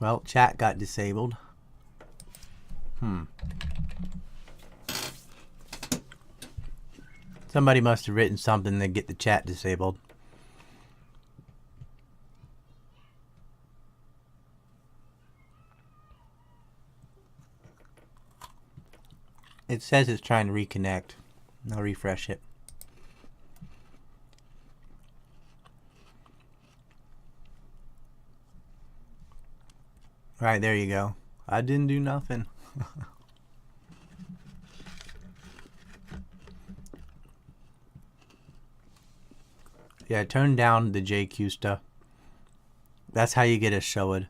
Well, chat got disabled. Somebody must have written something to get the chat disabled. It says it's trying to reconnect. I'll refresh it. Right, there you go. I didn't do nothing. Yeah, turn down the JQ stuff. That's how you get a showed.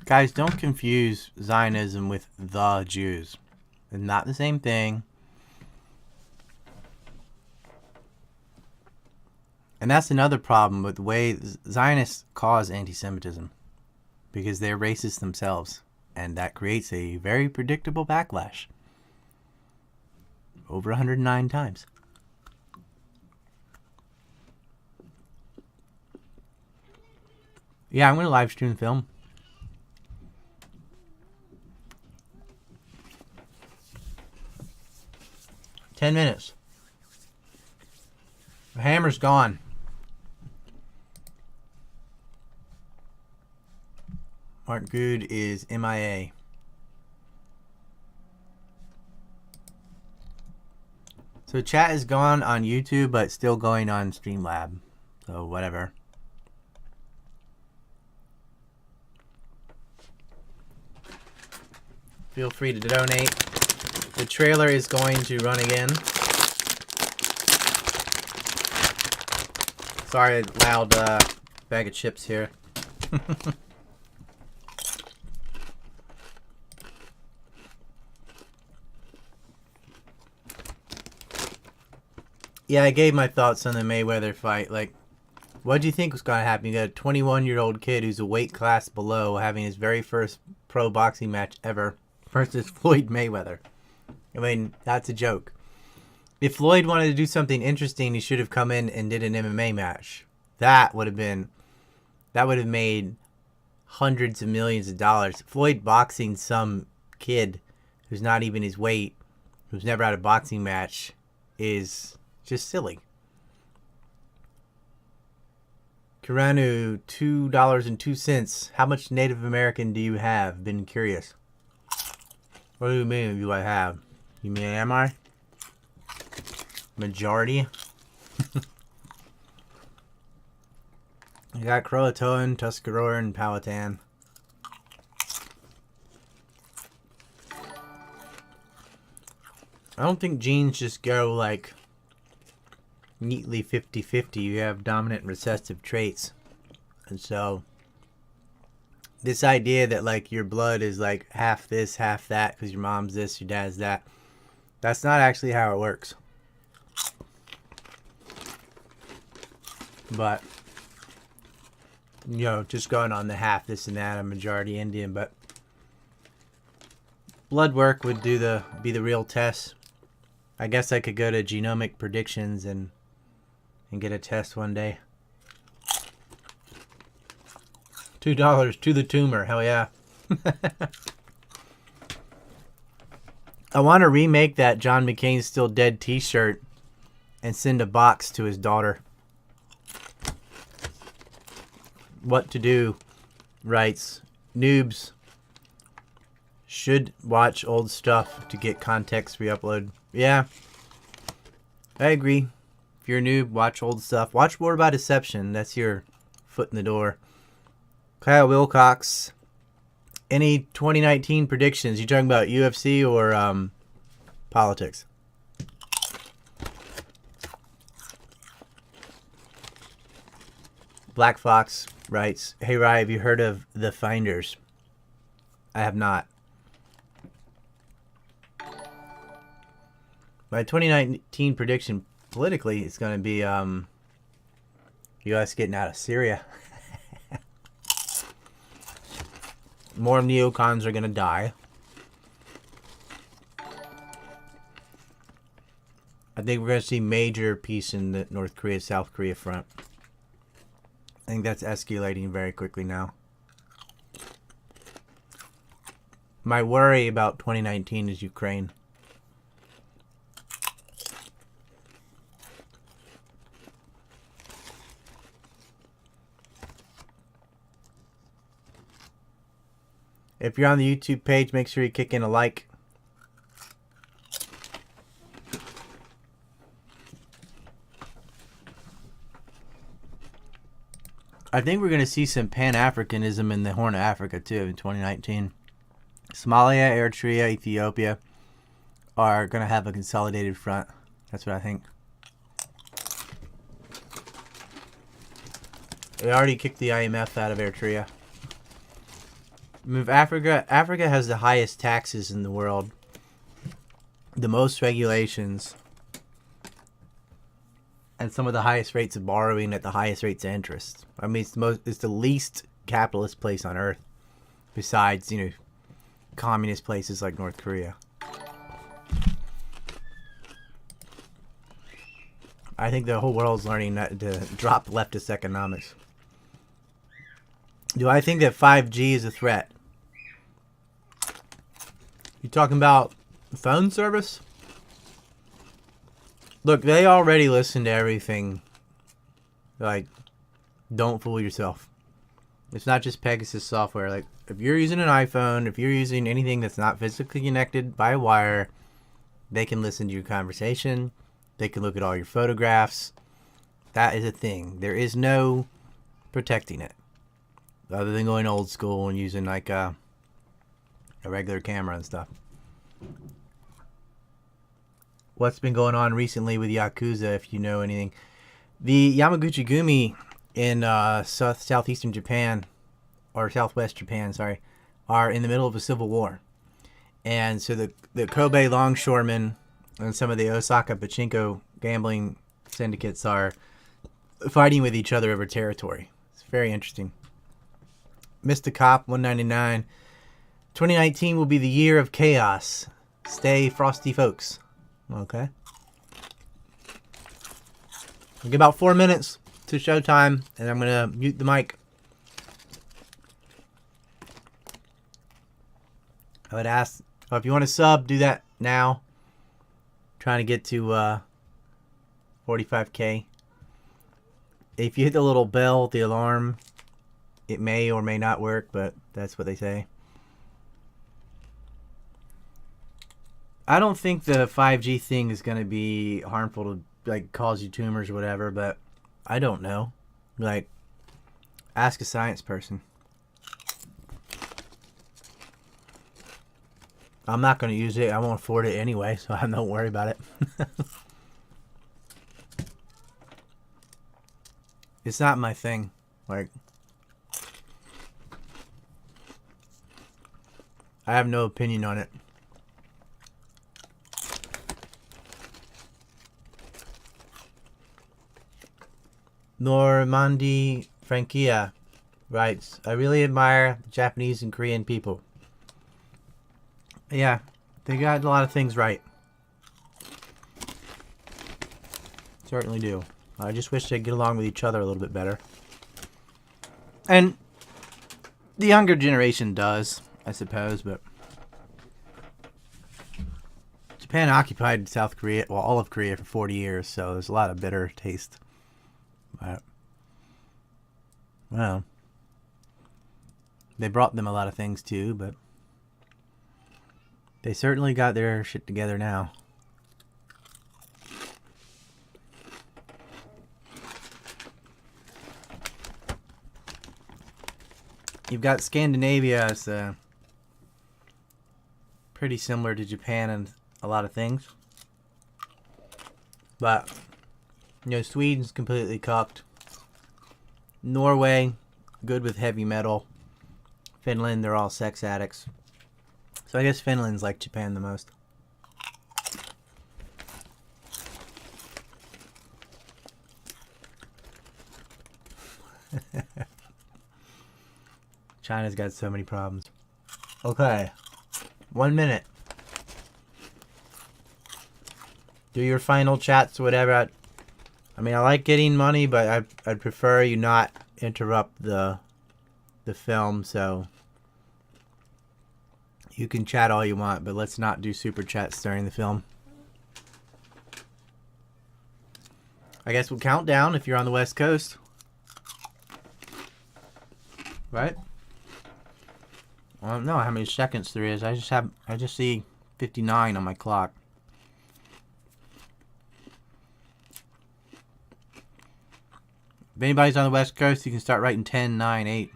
Guys, don't confuse Zionism with the Jews. They're not the same thing. And that's another problem with the way Zionists cause anti-Semitism. Because they're racist themselves. And that creates a very predictable backlash. Over 109 times. Yeah, I'm going to live stream the film. "10 minutes. The hammer's gone. Mark Good is MIA. So chat is gone on YouTube, but still going on Streamlab. So whatever. Feel free to donate. The trailer is going to run again. Sorry, loud bag of chips here. Yeah, I gave my thoughts on the Mayweather fight. Like, what do you think was going to happen? You got a 21-year-old kid who's a weight class below having his very first pro boxing match ever versus Floyd Mayweather. I mean, that's a joke. If Floyd wanted to do something interesting, he should have come in and did an MMA match. That would have made hundreds of millions of dollars. Floyd boxing some kid who's not even his weight, who's never had a boxing match, is just silly. Kiranu, $2.02. How much Native American do you have? Been curious. What do you mean, do I have? You mean, am I? Majority? I got Croatoan, Tuscarora, and Powhatan. I don't think genes just go like neatly 50-50. You have dominant and recessive traits. And so this idea that like your blood is like half this, half that because your mom's this, your dad's that. That's not actually how it works. But, you know, just going on the half this and that, I'm majority Indian, but blood work would be the real test. I guess I could go to genomic predictions and get a test one day. $2 to the tumor, hell yeah. I want to remake that John McCain's Still Dead t-shirt and send a box to his daughter. What to do writes, noobs should watch old stuff to get context re-upload. Yeah, I agree. If you're a noob, watch old stuff. Watch War by Deception. That's your foot in the door. Kyle Wilcox. Any 2019 predictions? You talking about UFC or politics? Black Fox writes, "Hey Rye, have you heard of The Finders?" I have not. My 2019 prediction politically is going to be U.S. getting out of Syria. More neocons are going to die. I think we're going to see major peace in the North Korea-South Korea front. I think that's escalating very quickly now. My worry about 2019 is Ukraine. If you're on the YouTube page, make sure you kick in a like. I think we're going to see some Pan-Africanism in the Horn of Africa, too, in 2019. Somalia, Eritrea, Ethiopia are going to have a consolidated front. That's what I think. They already kicked the IMF out of Eritrea. Move Africa. Africa has the highest taxes in the world, the most regulations, and some of the highest rates of borrowing at the highest rates of interest. I mean, it's the least capitalist place on earth, besides, you know, communist places like North Korea. I think the whole world's learning to drop leftist economics. Do I think that 5G is a threat? You talking about phone service? Look, they already listen to everything. Like, don't fool yourself. It's not just Pegasus software. Like, if you're using an iPhone, if you're using anything that's not physically connected by a wire, they can listen to your conversation. They can look at all your photographs. That is a thing. There is no protecting it, other than going old school and using like a regular camera and stuff. What's been going on recently with Yakuza, if you know anything? The Yamaguchi-gumi in southeastern Japan, or southwest Japan, sorry, are in the middle of a civil war. And so the Kobe longshoremen and some of the Osaka pachinko gambling syndicates are fighting with each other over territory. It's very interesting. Mr. Cop 199. 2019 will be the year of chaos. Stay frosty, folks. Okay. We'll give about 4 minutes to showtime, and I'm going to mute the mic. I would ask, if you want to sub, do that now. Trying to get to 45K. If you hit the little bell, the alarm, it may or may not work, but that's what they say. I don't think the 5G thing is going to be harmful to, like, cause you tumors or whatever, but I don't know. Like, ask a science person. I'm not going to use it. I won't afford it anyway, so I don't worry about it. It's not my thing. Like, I have no opinion on it. Normandi Frankia writes, I really admire the Japanese and Korean people. Yeah, they got a lot of things right. Certainly do. I just wish they'd get along with each other a little bit better. And the younger generation does, I suppose, but Japan occupied South Korea, well, all of Korea for 40 years, so there's a lot of bitter taste. But, well, they brought them a lot of things too, but they certainly got their shit together now. You've got Scandinavia as pretty similar to Japan in a lot of things. But, you know, Sweden's completely cocked. Norway, good with heavy metal. Finland, they're all sex addicts. So I guess Finland's like Japan the most. China's got so many problems. Okay. 1 minute. do your final chats or whatever. I mean, I like getting money, but I'd prefer you not interrupt the film, so you can chat all you want, but let's not do super chats during the film. I guess we'll count down if you're on the West Coast. Right? I don't know how many seconds there is. I just see 59 on my clock. If anybody's on the West Coast, you can start writing 10, 9, 8.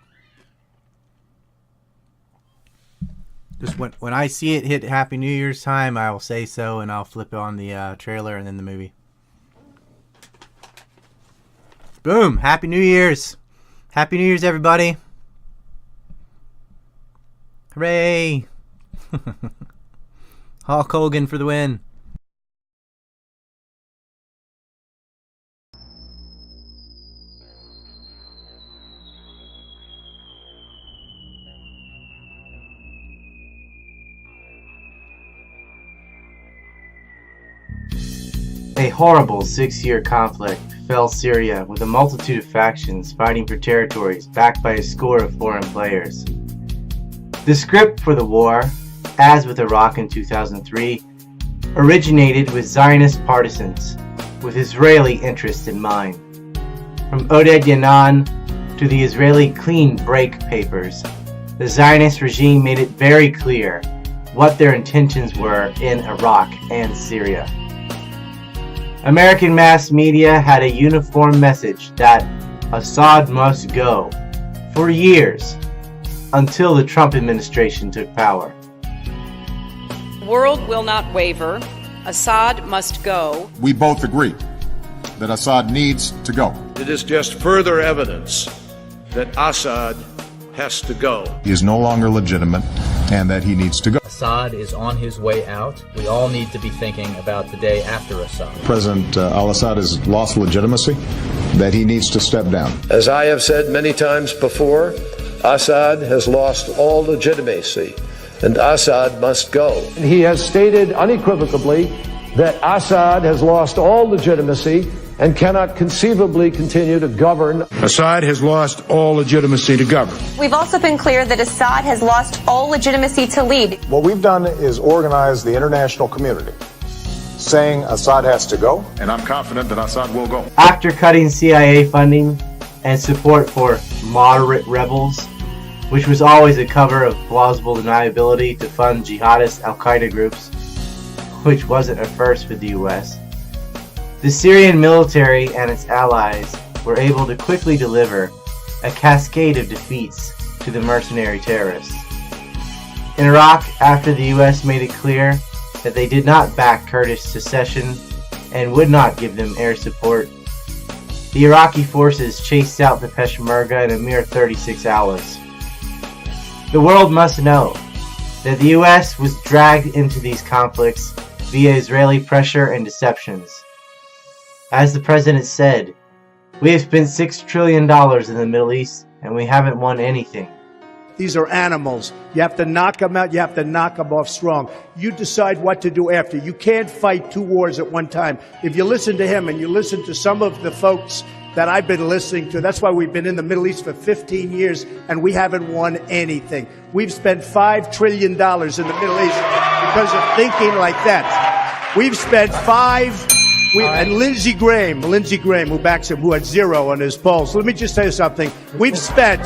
Just when I see it hit Happy New Year's time, I will say so, and I'll flip on the trailer and then the movie. Boom! Happy New Year's! Happy New Year's, everybody! Hooray! Hulk Hogan for the win. A horrible 6-year conflict befell Syria with a multitude of factions fighting for territories backed by a score of foreign players. The script for the war, as with Iraq in 2003, originated with Zionist partisans with Israeli interests in mind. From Oded Yanan to the Israeli clean break papers, the Zionist regime made it very clear what their intentions were in Iraq and Syria. American mass media had a uniform message that Assad must go for years until the Trump administration took power. The world will not waver. Assad must go. We both agree that Assad needs to go. It is just further evidence that Assad has to go. He is no longer legitimate and that he needs to go. Assad is on his way out. We all need to be thinking about the day after Assad. President al-Assad has lost legitimacy, that he needs to step down. As I have said many times before, Assad has lost all legitimacy, and Assad must go. He has stated unequivocally that Assad has lost all legitimacy and cannot conceivably continue to govern. Assad has lost all legitimacy to govern. We've also been clear that Assad has lost all legitimacy to lead. What we've done is organize the international community, saying Assad has to go. And I'm confident that Assad will go. After cutting CIA funding and support for moderate rebels, which was always a cover of plausible deniability to fund jihadist al-Qaeda groups, which wasn't a first for the U.S., the Syrian military and its allies were able to quickly deliver a cascade of defeats to the mercenary terrorists. In Iraq, after the U.S. made it clear that they did not back Kurdish secession and would not give them air support, the Iraqi forces chased out the Peshmerga in a mere 36 hours. The world must know that the U.S. was dragged into these conflicts via Israeli pressure and deceptions. As the president said, we have spent $6 trillion in the Middle East and we haven't won anything. These are animals. You have to knock them out. You have to knock them off strong. You decide what to do after. You can't fight 2 wars at one time. If you listen to him and you listen to some of the folks that I've been listening to, that's why we've been in the Middle East for 15 years and we haven't won anything. We've spent $5 trillion in the Middle East because of thinking like that. We've spent and Lindsey Graham, who backs him, who had 0 on his polls. So let me just tell you something. We've spent.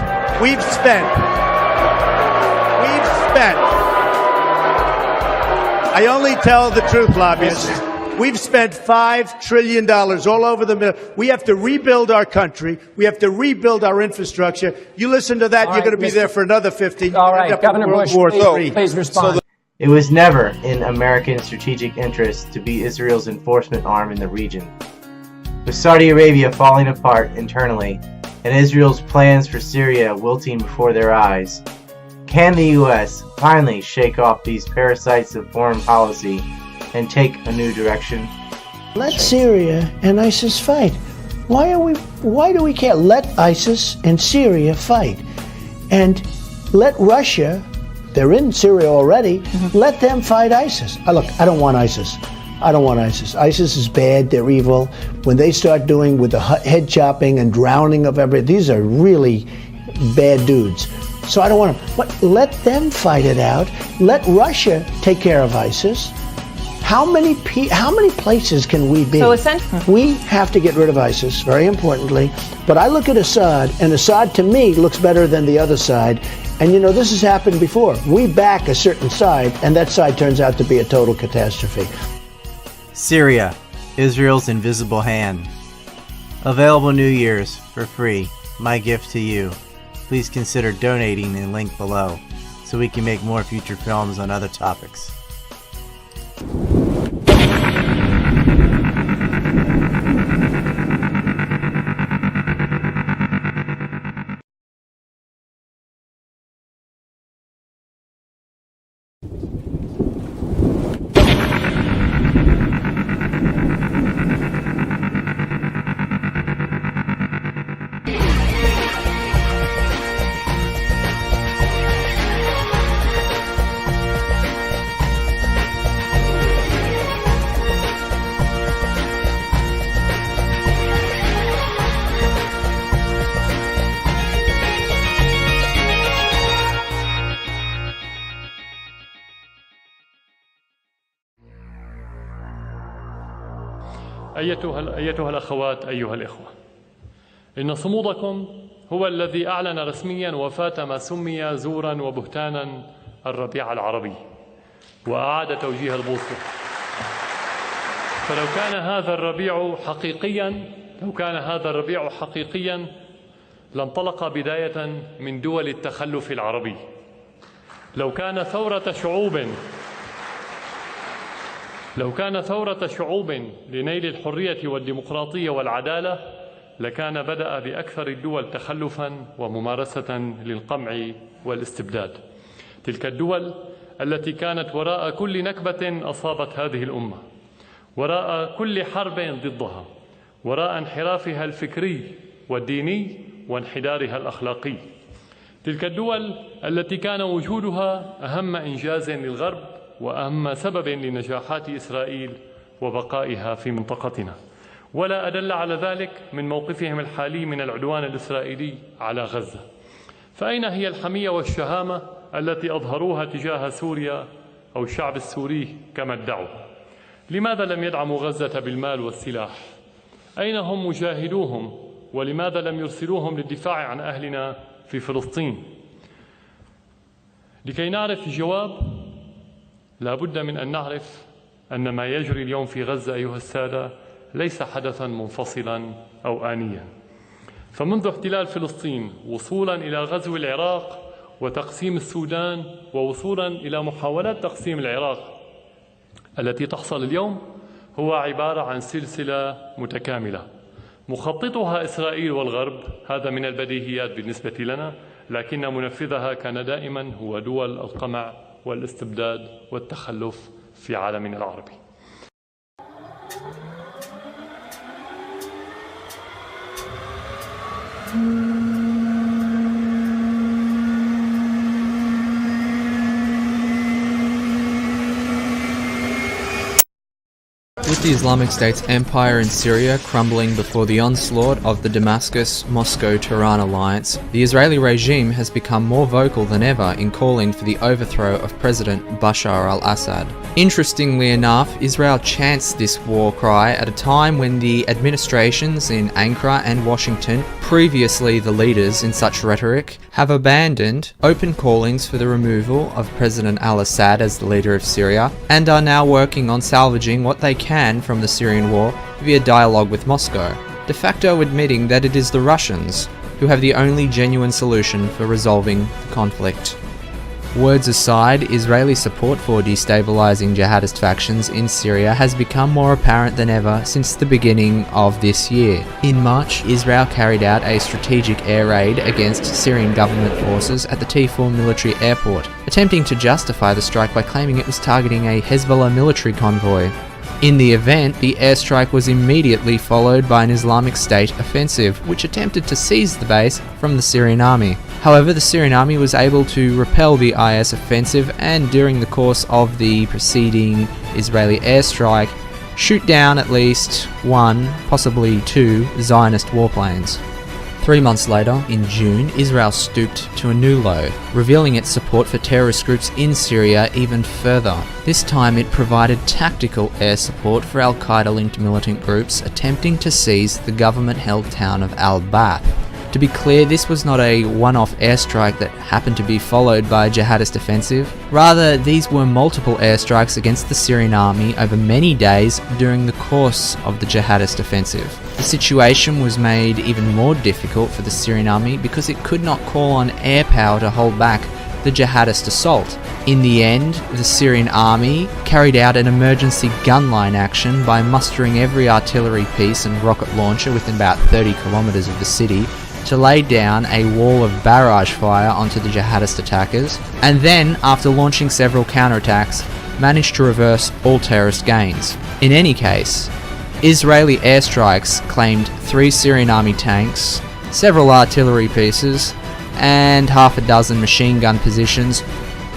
I only tell the truth, lobbyists. We've spent $5 trillion all over the middle. We have to rebuild our country. We have to rebuild our infrastructure. You listen to that, you're going to be there for another 15 years. All right, Governor Bush, please respond. It was never in American strategic interest to be Israel's enforcement arm in the region. With Saudi Arabia falling apart internally and Israel's plans for Syria wilting before their eyes, can the U.S. finally shake off these parasites of foreign policy and take a new direction? Let Syria and ISIS fight. Why do we care? Let ISIS and Syria fight. And let Russia, they're in Syria already, let them fight ISIS. Look, I don't want ISIS. I don't want ISIS. ISIS is bad. They're evil. When they start doing with the head chopping and drowning of everything, these are really bad dudes. So I don't want them. But let them fight it out. Let Russia take care of ISIS. How many places can we be? So essentially, we have to get rid of ISIS, very importantly. But I look at Assad, and Assad to me looks better than the other side. And you know, this has happened before. We back a certain side, and that side turns out to be a total catastrophe. Syria, Israel's invisible hand. Available New Year's for free. My gift to you. Please consider donating in the link below so we can make more future films on other topics. أيتها الأخوات أيها الإخوة، إن صمودكم هو الذي أعلن رسميا وفاة ما سمي زورا وبهتانا الربيع العربي وأعاد توجيه البوصلة. فلو كان هذا الربيع حقيقيا لانطلق بداية من دول التخلف العربي. لو كان ثورة شعوب لنيل الحرية والديمقراطية والعدالة لكان بدأ بأكثر الدول تخلفا وممارسة للقمع والاستبداد. تلك الدول التي كانت وراء كل نكبة أصابت هذه الأمة، وراء كل حرب ضدها، وراء انحرافها الفكري والديني وانحدارها الأخلاقي. تلك الدول التي كان وجودها أهم إنجاز للغرب وأهم سبب لنجاحات إسرائيل وبقائها في منطقتنا، ولا أدل على ذلك من موقفهم الحالي من العدوان الإسرائيلي على غزة. فأين هي الحمية والشهامة التي أظهروها تجاه سوريا أو الشعب السوري كما ادعوا؟ لماذا لم يدعموا غزة بالمال والسلاح؟ أين هم مجاهدوهم؟ ولماذا لم يرسلوهم للدفاع عن أهلنا في فلسطين؟ لكي نعرف الجواب لا بد من أن نعرف أن ما يجري اليوم في غزة أيها السادة ليس حدثا منفصلا أو آنيا. فمنذ احتلال فلسطين وصولا إلى غزو العراق وتقسيم السودان ووصولا إلى محاولات تقسيم العراق التي تحصل اليوم هو عبارة عن سلسلة متكاملة مخططها إسرائيل والغرب. هذا من البديهيات بالنسبة لنا، لكن منفذها كان دائما هو دول القمع والاستبداد والتخلف في عالمنا العربي. With the Islamic State's empire in Syria crumbling before the onslaught of the Damascus-Moscow-Tehran alliance, the Israeli regime has become more vocal than ever in calling for the overthrow of President Bashar al-Assad. Interestingly enough, Israel chants this war cry at a time when the administrations in Ankara and Washington, previously the leaders in such rhetoric, have abandoned open callings for the removal of President al-Assad as the leader of Syria, and are now working on salvaging what they can from the Syrian war via dialogue with Moscow, de facto admitting that it is the Russians who have the only genuine solution for resolving the conflict. Words aside, Israeli support for destabilizing jihadist factions in Syria has become more apparent than ever since the beginning of this year. In March, Israel carried out a strategic air raid against Syrian government forces at the T4 military airport, attempting to justify the strike by claiming it was targeting a Hezbollah military convoy. In the event, the airstrike was immediately followed by an Islamic State offensive, which attempted to seize the base from the Syrian army. However, the Syrian army was able to repel the IS offensive, and during the course of the preceding Israeli airstrike, shoot down at least one, possibly two, Zionist warplanes. 3 months later, in June, Israel stooped to a new low, revealing its support for terrorist groups in Syria even further. This time it provided tactical air support for al-Qaeda-linked militant groups attempting to seize the government-held town of al-Baath. To be clear, this was not a one-off airstrike that happened to be followed by a jihadist offensive. Rather, these were multiple airstrikes against the Syrian army over many days during the course of the jihadist offensive. The situation was made even more difficult for the Syrian army because it could not call on air power to hold back the jihadist assault. In the end, the Syrian army carried out an emergency gunline action by mustering every artillery piece and rocket launcher within about 30 kilometers of the city to lay down a wall of barrage fire onto the jihadist attackers, and then, after launching several counterattacks, managed to reverse all terrorist gains. In any case, Israeli airstrikes claimed 3 Syrian army tanks, several artillery pieces, and half a dozen machine gun positions.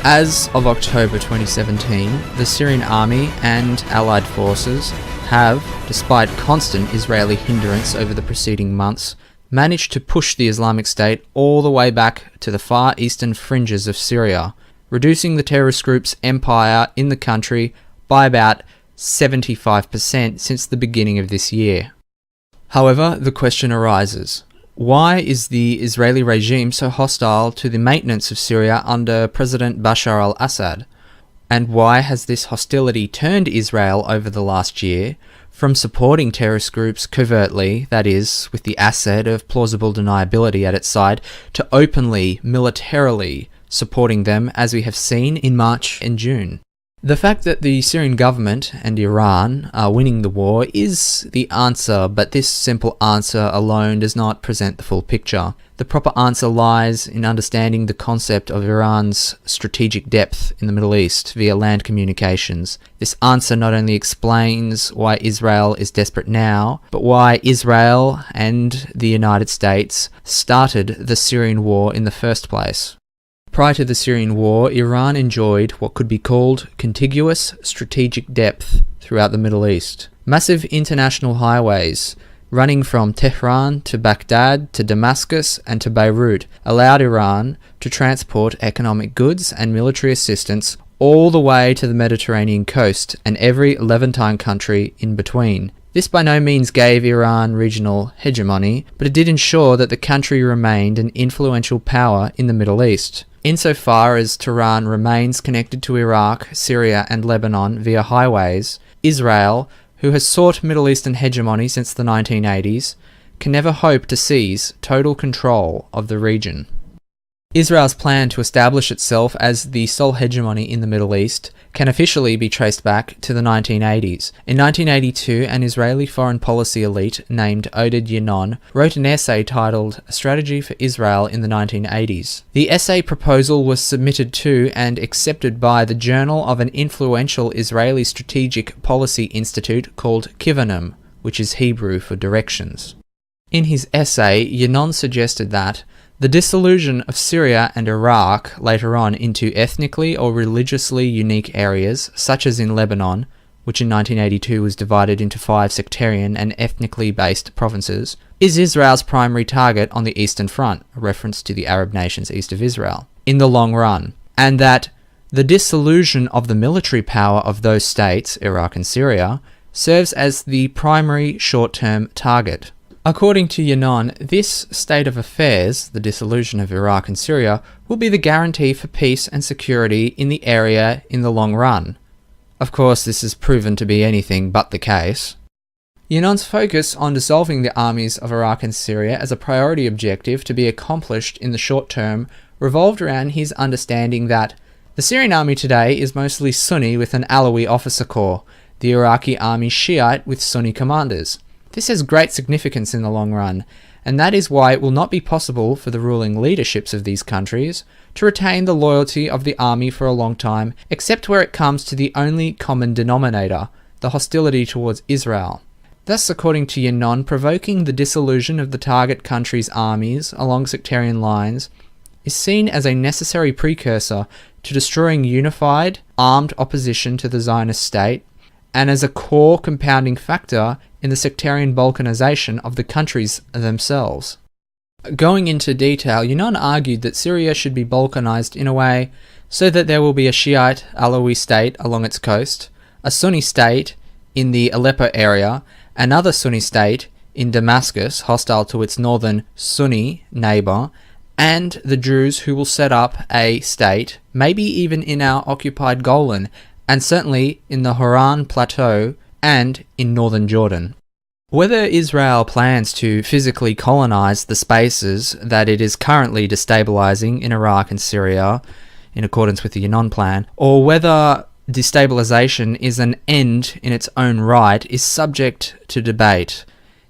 As of October 2017, the Syrian army and allied forces have, despite constant Israeli hindrance over the preceding months, managed to push the Islamic State all the way back to the far eastern fringes of Syria, reducing the terrorist group's empire in the country by about 75% since the beginning of this year. However, the question arises, why is the Israeli regime so hostile to the maintenance of Syria under President Bashar al-Assad? And why has this hostility turned Israel over the last year from supporting terrorist groups covertly, that is, with the asset of plausible deniability at its side, to openly, militarily supporting them, as we have seen in March and June? The fact that the Syrian government and Iran are winning the war is the answer, but this simple answer alone does not present the full picture. The proper answer lies in understanding the concept of Iran's strategic depth in the Middle East via land communications. This answer not only explains why Israel is desperate now, but why Israel and the United States started the Syrian war in the first place. Prior to the Syrian war, Iran enjoyed what could be called contiguous strategic depth throughout the Middle East. Massive international highways running from Tehran to Baghdad to Damascus and to Beirut allowed Iran to transport economic goods and military assistance all the way to the Mediterranean coast and every Levantine country in between. This by no means gave Iran regional hegemony, but it did ensure that the country remained an influential power in the Middle East. Insofar as Tehran remains connected to Iraq, Syria and Lebanon via highways, Israel, who has sought Middle Eastern hegemony since the 1980s, can never hope to seize total control of the region. Israel's plan to establish itself as the sole hegemony in the Middle East can officially be traced back to the 1980s. In 1982, an Israeli foreign policy elite named Oded Yinon wrote an essay titled A Strategy for Israel in the 1980s. The essay proposal was submitted to and accepted by the journal of an influential Israeli strategic policy institute called Kivanim, which is Hebrew for directions. In his essay, Yinon suggested that the dissolution of Syria and Iraq later on into ethnically or religiously unique areas, such as in Lebanon, which in 1982 was divided into 5 sectarian and ethnically based provinces, is Israel's primary target on the Eastern Front, a reference to the Arab nations east of Israel, in the long run, and that the dissolution of the military power of those states, Iraq and Syria, serves as the primary short-term target. According to Yinon, this state of affairs, the dissolution of Iraq and Syria, will be the guarantee for peace and security in the area in the long run. Of course, this has proven to be anything but the case. Yinon's focus on dissolving the armies of Iraq and Syria as a priority objective to be accomplished in the short term revolved around his understanding that the Syrian army today is mostly Sunni with an Alawi officer corps, the Iraqi army Shiite with Sunni commanders. This has great significance in the long run, and that is why it will not be possible for the ruling leaderships of these countries to retain the loyalty of the army for a long time, except where it comes to the only common denominator, the hostility towards Israel. Thus, according to Yinon, provoking the dissolution of the target country's armies along sectarian lines is seen as a necessary precursor to destroying unified, armed opposition to the Zionist state, and as a core compounding factor in the sectarian balkanization of the countries themselves. Going into detail, Yinon argued that Syria should be balkanized in a way so that there will be a Shiite Alawi state along its coast, a Sunni state in the Aleppo area, another Sunni state in Damascus, hostile to its northern Sunni neighbour, and the Druze who will set up a state, maybe even in our occupied Golan, and certainly in the Horan Plateau and in northern Jordan. Whether Israel plans to physically colonize the spaces that it is currently destabilizing in Iraq and Syria, in accordance with the Yinon plan, or whether destabilization is an end in its own right is subject to debate.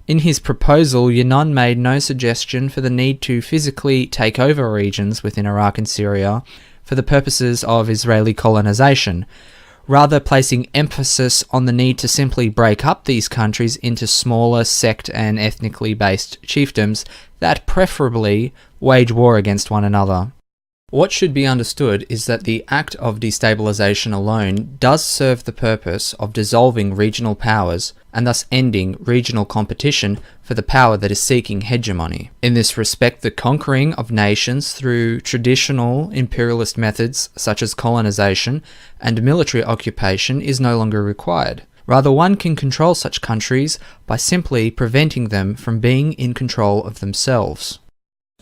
In his proposal, Yinon made no suggestion for the need to physically take over regions within Iraq and Syria for the purposes of Israeli colonization, rather placing emphasis on the need to simply break up these countries into smaller sect and ethnically based chiefdoms that preferably wage war against one another. What should be understood is that the act of destabilization alone does serve the purpose of dissolving regional powers and thus ending regional competition for the power that is seeking hegemony. In this respect, the conquering of nations through traditional imperialist methods such as colonization and military occupation is no longer required. Rather, one can control such countries by simply preventing them from being in control of themselves.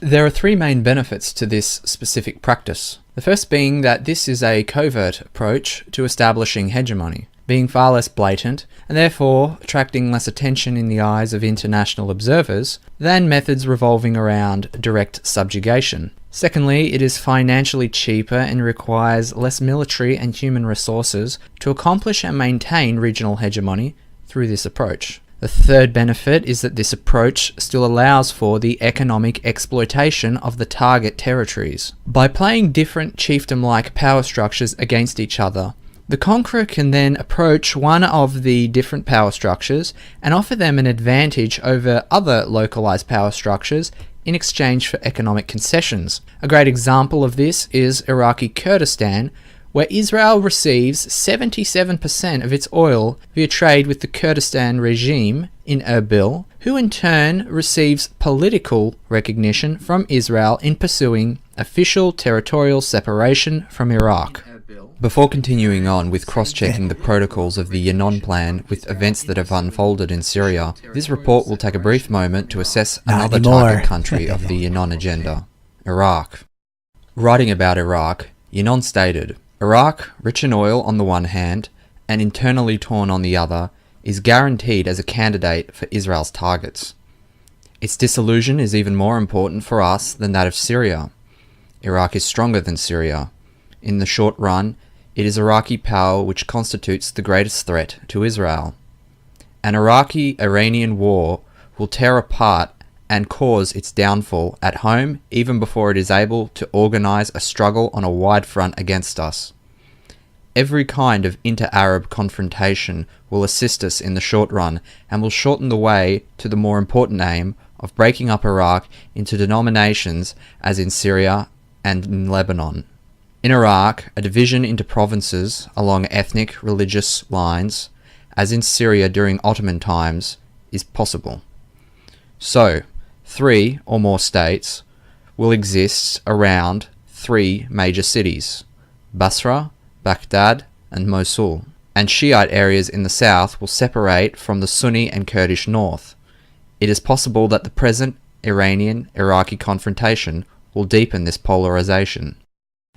There are three main benefits to this specific practice. The first being that this is a covert approach to establishing hegemony, being far less blatant, and therefore attracting less attention in the eyes of international observers than methods revolving around direct subjugation. Secondly, it is financially cheaper and requires less military and human resources to accomplish and maintain regional hegemony through this approach. The third benefit is that this approach still allows for the economic exploitation of the target territories. By playing different chiefdom-like power structures against each other, the conqueror can then approach one of the different power structures and offer them an advantage over other localized power structures in exchange for economic concessions. A great example of this is Iraqi Kurdistan, where Israel receives 77% of its oil via trade with the Kurdistan regime in Erbil, who in turn receives political recognition from Israel in pursuing official territorial separation from Iraq. Before continuing on with cross-checking the protocols of the Yinon plan with events that have unfolded in Syria, this report will take a brief moment to assess another target country of the Yinon agenda, Iraq. Writing about Iraq, Yinon stated, Iraq, rich in oil on the one hand, and internally torn on the other, is guaranteed as a candidate for Israel's targets. Its dissolution is even more important for us than that of Syria. Iraq is stronger than Syria. In the short run, it is Iraqi power which constitutes the greatest threat to Israel. An Iraqi-Iranian war will tear apart and cause its downfall at home even before it is able to organize a struggle on a wide front against us. Every kind of inter-Arab confrontation will assist us in the short run and will shorten the way to the more important aim of breaking up Iraq into denominations as in Syria and in Lebanon. In Iraq, a division into provinces along ethnic, religious lines, as in Syria during Ottoman times, is possible. So, 3 or more states will exist around 3 major cities, Basra, Baghdad, and Mosul, and Shiite areas in the south will separate from the Sunni and Kurdish north. It is possible that the present Iranian-Iraqi confrontation will deepen this polarization.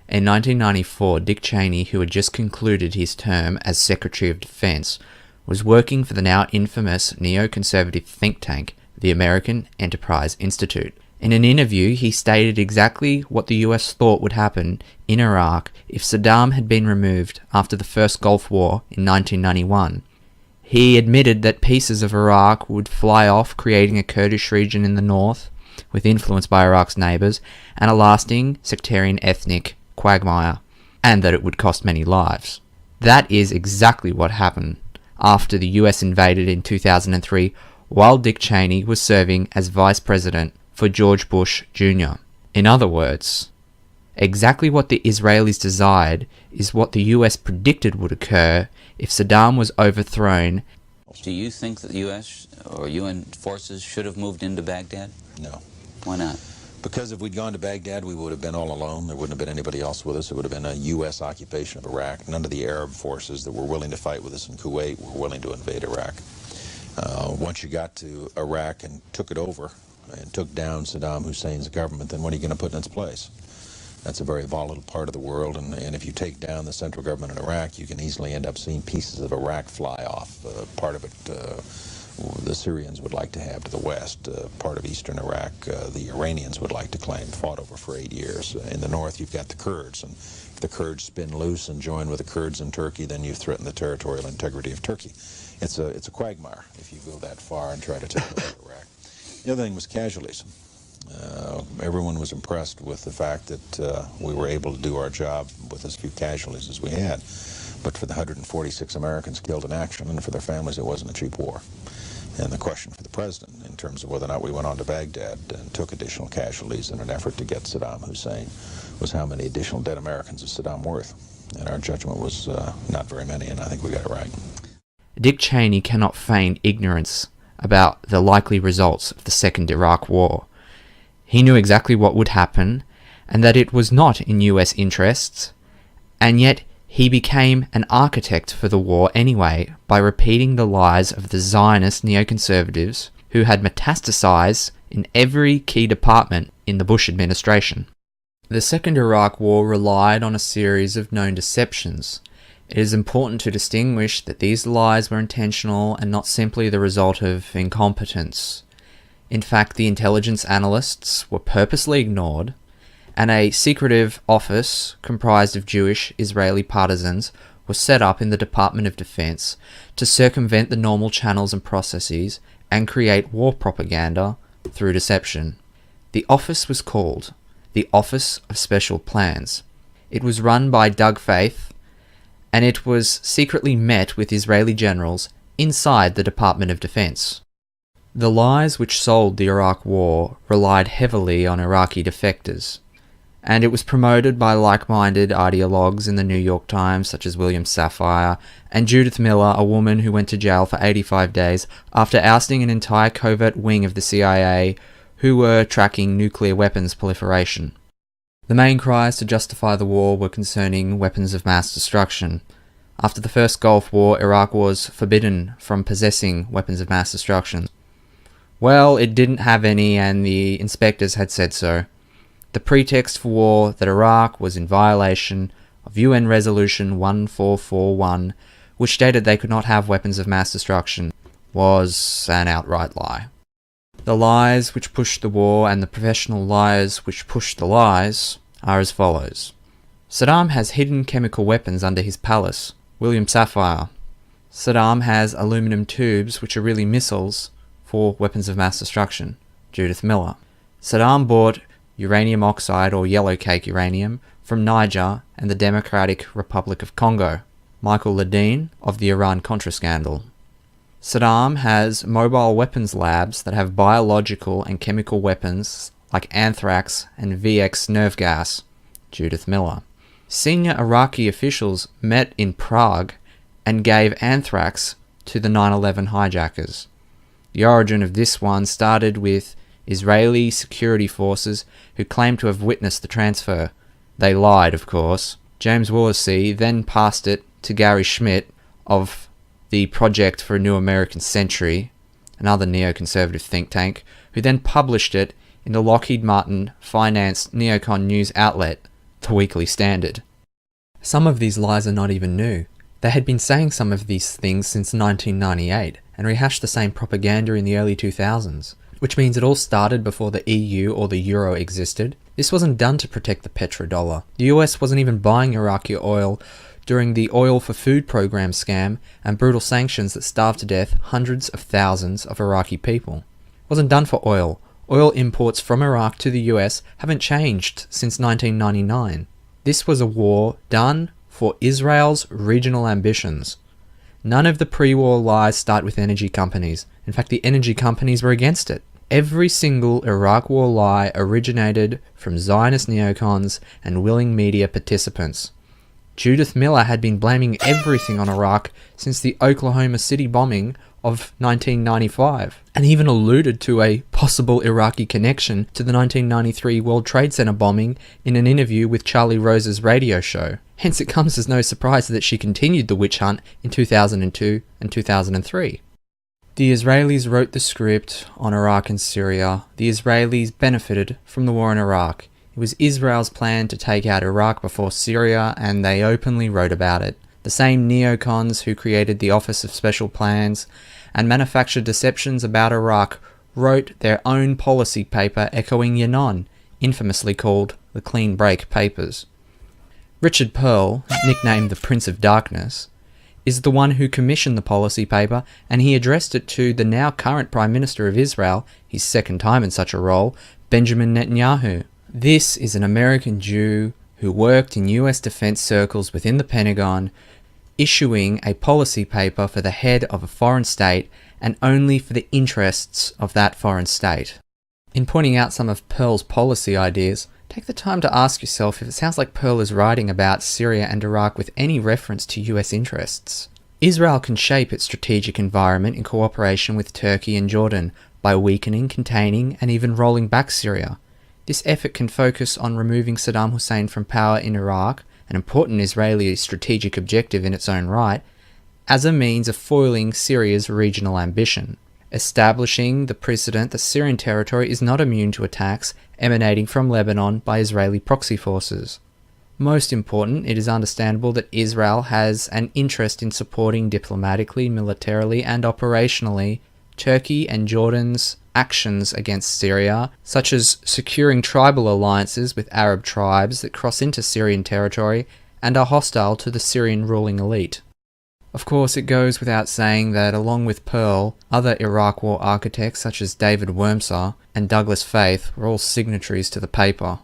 In 1994, Dick Cheney, who had just concluded his term as Secretary of Defense, was working for the now infamous neoconservative think tank, the American Enterprise Institute. In an interview, he stated exactly what the US thought would happen in Iraq if Saddam had been removed after the first Gulf War in 1991. He admitted that pieces of Iraq would fly off, creating a Kurdish region in the north, with influence by Iraq's neighbours, and a lasting sectarian ethnic quagmire, and that it would cost many lives. That is exactly what happened after the US invaded in 2003, while Dick Cheney was serving as Vice President for George Bush Jr. In other words, Exactly what the Israelis desired is what the US predicted would occur if Saddam was overthrown. Do you think that the U.S. or UN forces should have moved into Baghdad? No. Why not? Because if we'd gone to Baghdad, we would have been all alone. There wouldn't have been anybody else with us. It would have been a U.S. occupation of Iraq. None of the Arab forces that were willing to fight with us in Kuwait were willing to invade Iraq. Once you got to Iraq and took it over and took down Saddam Hussein's government, then what are you going to put in its place? That's a very volatile part of the world, and if you take down the central government in Iraq, you can easily end up seeing pieces of Iraq fly off. Part of it the Syrians would like to have to the west. Part of eastern Iraq the Iranians would like to claim, fought over for 8 years. In the north, you've got the Kurds, and if the Kurds spin loose and join with the Kurds in Turkey, then you threaten the territorial integrity of Turkey. It's a quagmire if you go that far and try to take over Iraq. The other thing was casualties. Everyone was impressed with the fact that we were able to do our job with as few casualties as we had. But for the 146 Americans killed in action and for their families, it wasn't a cheap war. And the question for the president in terms of whether or not we went on to Baghdad and took additional casualties in an effort to get Saddam Hussein was how many additional dead Americans is Saddam worth? And our judgment was not very many, and I think we got it right. Dick Cheney cannot feign ignorance about the likely results of the Second Iraq War. He knew exactly what would happen, and that it was not in US interests, and yet he became an architect for the war anyway by repeating the lies of the Zionist neoconservatives who had metastasized in every key department in the Bush administration. The Second Iraq War relied on a series of known deceptions. It is important to distinguish that these lies were intentional and not simply the result of incompetence. In fact, the intelligence analysts were purposely ignored, and a secretive office comprised of Jewish Israeli partisans was set up in the Department of Defense to circumvent the normal channels and processes and create war propaganda through deception. The office was called the Office of Special Plans. It was run by Doug Faith, and it was secretly met with Israeli generals inside the Department of Defense. The lies which sold the Iraq War relied heavily on Iraqi defectors, and it was promoted by like-minded ideologues in the New York Times such as William Safire and Judith Miller, a woman who went to jail for 85 days after ousting an entire covert wing of the CIA who were tracking nuclear weapons proliferation. The main cries to justify the war were concerning weapons of mass destruction. After the first Gulf War, Iraq was forbidden from possessing weapons of mass destruction. Well, it didn't have any, and the inspectors had said so. The pretext for war, that Iraq was in violation of UN Resolution 1441, which stated they could not have weapons of mass destruction, was an outright lie. The lies which pushed the war and the professional liars which pushed the lies are as follows. Saddam has hidden chemical weapons under his palace. William Safire. Saddam has aluminum tubes which are really missiles for weapons of mass destruction. Judith Miller. Saddam bought uranium oxide or yellow cake uranium from Niger and the Democratic Republic of Congo. Michael Ledeen of the Iran-Contra scandal. Saddam has mobile weapons labs that have biological and chemical weapons like anthrax and VX nerve gas. Judith Miller. Senior Iraqi officials met in Prague and gave anthrax to the 9/11 hijackers. The origin of this one started with Israeli security forces who claimed to have witnessed the transfer. They lied, of course. James Wollasey then passed it to Gary Schmidt of the Project for a New American Century, another neoconservative think tank, who then published it in the Lockheed Martin-financed neocon news outlet, The Weekly Standard. Some of these lies are not even new. They had been saying some of these things since 1998 and rehashed the same propaganda in the early 2000s, which means it all started before the EU or the Euro existed. This wasn't done to protect the petrodollar. The US wasn't even buying Iraqi oil during the Oil for Food program scam and brutal sanctions that starved to death hundreds of thousands of Iraqi people. It wasn't done for oil. Oil imports from Iraq to the US haven't changed since 1999. This was a war done for Israel's regional ambitions. None of the pre-war lies start with energy companies. In fact, the energy companies were against it. Every single Iraq War lie originated from Zionist neocons and willing media participants. Judith Miller had been blaming everything on Iraq since the Oklahoma City bombing of 1995, and even alluded to a possible Iraqi connection to the 1993 World Trade Center bombing in an interview with Charlie Rose's radio show. Hence it comes as no surprise that she continued the witch hunt in 2002 and 2003. The Israelis wrote the script on Iraq and Syria. The Israelis benefited from the war in Iraq. It was Israel's plan to take out Iraq before Syria, and they openly wrote about it. The same neocons who created the Office of Special Plans and manufactured deceptions about Iraq wrote their own policy paper echoing Yinon, infamously called the Clean Break Papers. Richard Perle, nicknamed the Prince of Darkness, is the one who commissioned the policy paper, and he addressed it to the now current Prime Minister of Israel, his second time in such a role, Benjamin Netanyahu. This is an American Jew who worked in US defense circles within the Pentagon, issuing a policy paper for the head of a foreign state and only for the interests of that foreign state. In pointing out some of Perle's policy ideas, take the time to ask yourself if it sounds like Perle is writing about Syria and Iraq with any reference to US interests. Israel can shape its strategic environment in cooperation with Turkey and Jordan by weakening, containing, and even rolling back Syria. This effort can focus on removing Saddam Hussein from power in Iraq, an important Israeli strategic objective in its own right, as a means of foiling Syria's regional ambition, establishing the precedent that Syrian territory is not immune to attacks emanating from Lebanon by Israeli proxy forces. Most important, it is understandable that Israel has an interest in supporting diplomatically, militarily, and operationally Turkey and Jordan's actions against Syria, such as securing tribal alliances with Arab tribes that cross into Syrian territory and are hostile to the Syrian ruling elite. Of course, it goes without saying that along with Perle, other Iraq War architects such as David Wurmser and Douglas Faith were all signatories to the paper.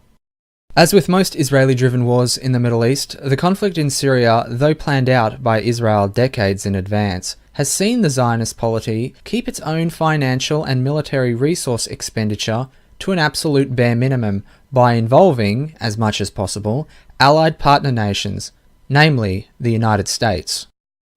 As with most Israeli-driven wars in the Middle East, the conflict in Syria, though planned out by Israel decades in advance, has seen the Zionist polity keep its own financial and military resource expenditure to an absolute bare minimum by involving, as much as possible, allied partner nations, namely the United States.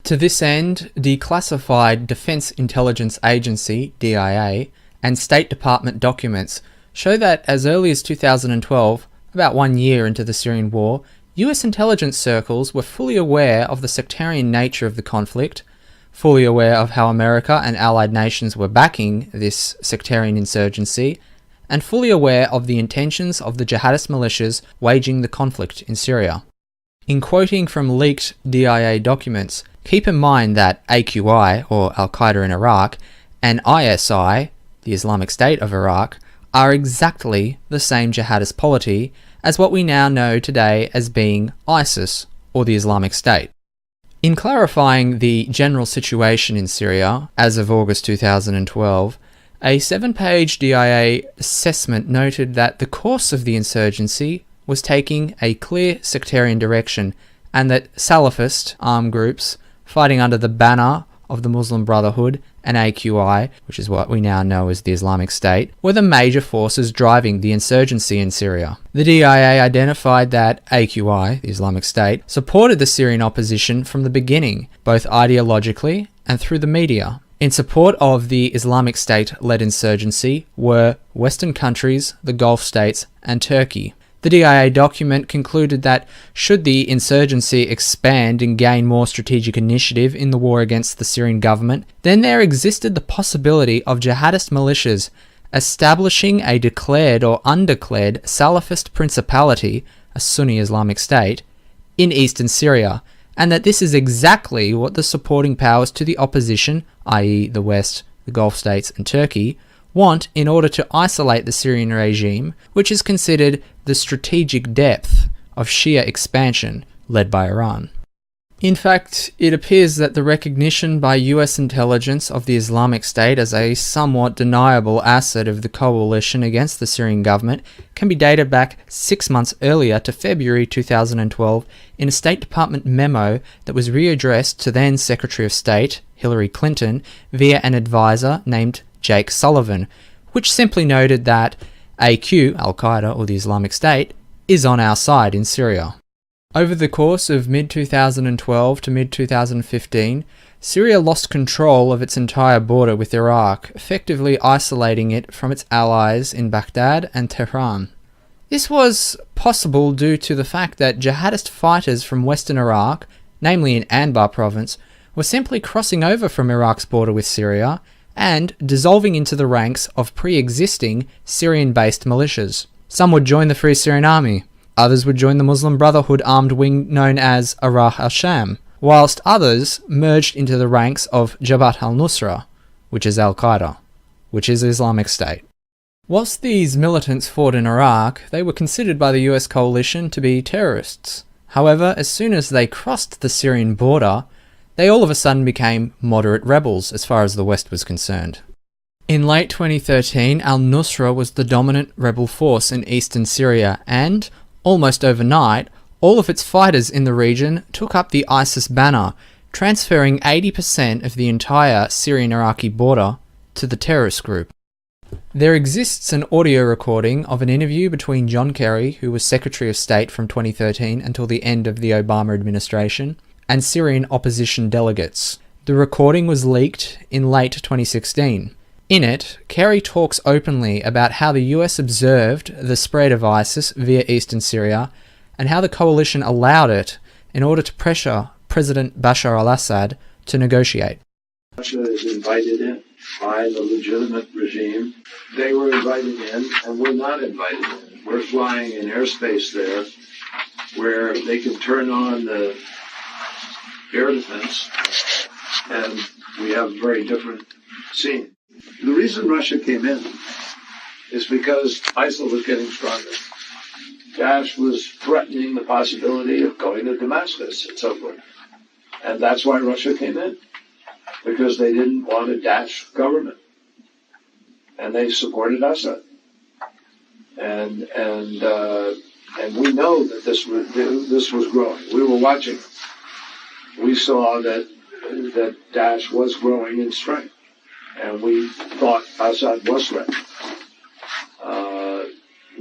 To this end, declassified Defense Intelligence Agency, DIA, and State Department documents show that as early as 2012, about 1 year into the Syrian war, US intelligence circles were fully aware of the sectarian nature of the conflict, fully aware of how America and allied nations were backing this sectarian insurgency, and fully aware of the intentions of the jihadist militias waging the conflict in Syria. In quoting from leaked DIA documents, keep in mind that AQI, or Al-Qaeda in Iraq, and ISI, the Islamic State of Iraq, are exactly the same jihadist polity as what we now know today as being ISIS, or the Islamic State. In clarifying the general situation in Syria as of August 2012, a 7-page DIA assessment noted that the course of the insurgency was taking a clear sectarian direction and that Salafist armed groups fighting under the banner of the Muslim Brotherhood and AQI, which is what we now know as the Islamic State, were the major forces driving the insurgency in Syria. The DIA identified that AQI, the Islamic State, supported the Syrian opposition from the beginning, both ideologically and through the media. In support of the Islamic State-led insurgency were Western countries, the Gulf states, and Turkey. The DIA document concluded that should the insurgency expand and gain more strategic initiative in the war against the Syrian government, then there existed the possibility of jihadist militias establishing a declared or undeclared Salafist principality, a Sunni Islamic State, in eastern Syria, and that this is exactly what the supporting powers to the opposition, i.e. the West, the Gulf states, and Turkey, want in order to isolate the Syrian regime, which is considered the strategic depth of Shia expansion led by Iran. In fact, it appears that the recognition by US intelligence of the Islamic State as a somewhat deniable asset of the coalition against the Syrian government can be dated back 6 months earlier to February 2012 in a State Department memo that was readdressed to then Secretary of State Hillary Clinton via an advisor named Jake Sullivan, which simply noted that AQ, Al-Qaeda or the Islamic State, is on our side in Syria. Over the course of mid-2012 to mid-2015, Syria lost control of its entire border with Iraq, effectively isolating it from its allies in Baghdad and Tehran. This was possible due to the fact that jihadist fighters from western Iraq, namely in Anbar province, were simply crossing over from Iraq's border with Syria and dissolving into the ranks of pre-existing Syrian-based militias. Some would join the Free Syrian Army, others would join the Muslim Brotherhood armed wing known as Arah al-Sham, whilst others merged into the ranks of Jabhat al-Nusra, which is Al-Qaeda, which is Islamic State. Whilst these militants fought in Iraq, they were considered by the US coalition to be terrorists. However, as soon as they crossed the Syrian border, they all of a sudden became moderate rebels as far as the West was concerned. In late 2013, al-Nusra was the dominant rebel force in eastern Syria and, almost overnight, all of its fighters in the region took up the ISIS banner, transferring 80% of the entire Syrian-Iraqi border to the terrorist group. There exists an audio recording of an interview between John Kerry, who was Secretary of State from 2013 until the end of the Obama administration, and Syrian opposition delegates. The recording was leaked in late 2016. In it, Kerry talks openly about how the US observed the spread of ISIS via eastern Syria and how the coalition allowed it in order to pressure President Bashar al-Assad to negotiate. Russia is invited in by the legitimate regime. They were invited in, and we're not invited in. We're flying in airspace there where they can turn on the air defense, and we have a very different scene. The reason Russia came in is because ISIL was getting stronger. Daesh was threatening the possibility of going to Damascus and so forth. And that's why Russia came in, because they didn't want a Daesh government. And they supported Assad. And we know that this was growing. We were watching it. We saw that Daesh was growing in strength. And we thought Assad was threatened.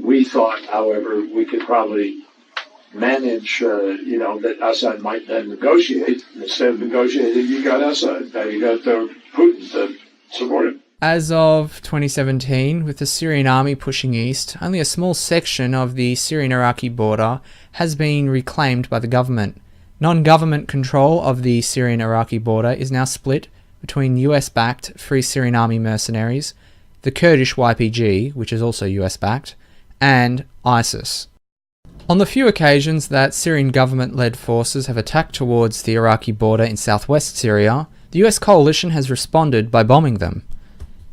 We thought, however, we could probably manage, that Assad might then negotiate. Instead of negotiating, you got Assad. Now you got Putin to support him. As of 2017, with the Syrian army pushing east, only a small section of the Syrian-Iraqi border has been reclaimed by the government. Non-government control of the Syrian-Iraqi border is now split between US-backed Free Syrian Army mercenaries, the Kurdish YPG, which is also US-backed, and ISIS. On the few occasions that Syrian government-led forces have attacked towards the Iraqi border in southwest Syria, the US coalition has responded by bombing them.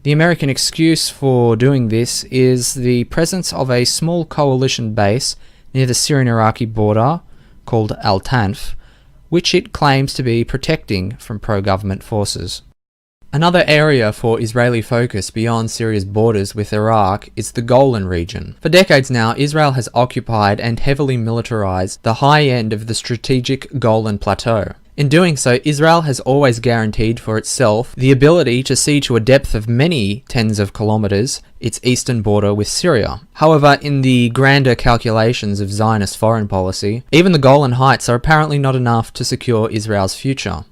The American excuse for doing this is the presence of a small coalition base near the Syrian-Iraqi border, called Al-Tanf, which it claims to be protecting from pro-government forces. Another area for Israeli focus beyond Syria's borders with Iraq is the Golan region. For decades now, Israel has occupied and heavily militarized the high end of the strategic Golan Plateau. In doing so, Israel has always guaranteed for itself the ability to see to a depth of many tens of kilometers its eastern border with Syria. However, in the grander calculations of Zionist foreign policy, even the Golan Heights are apparently not enough to secure Israel's future.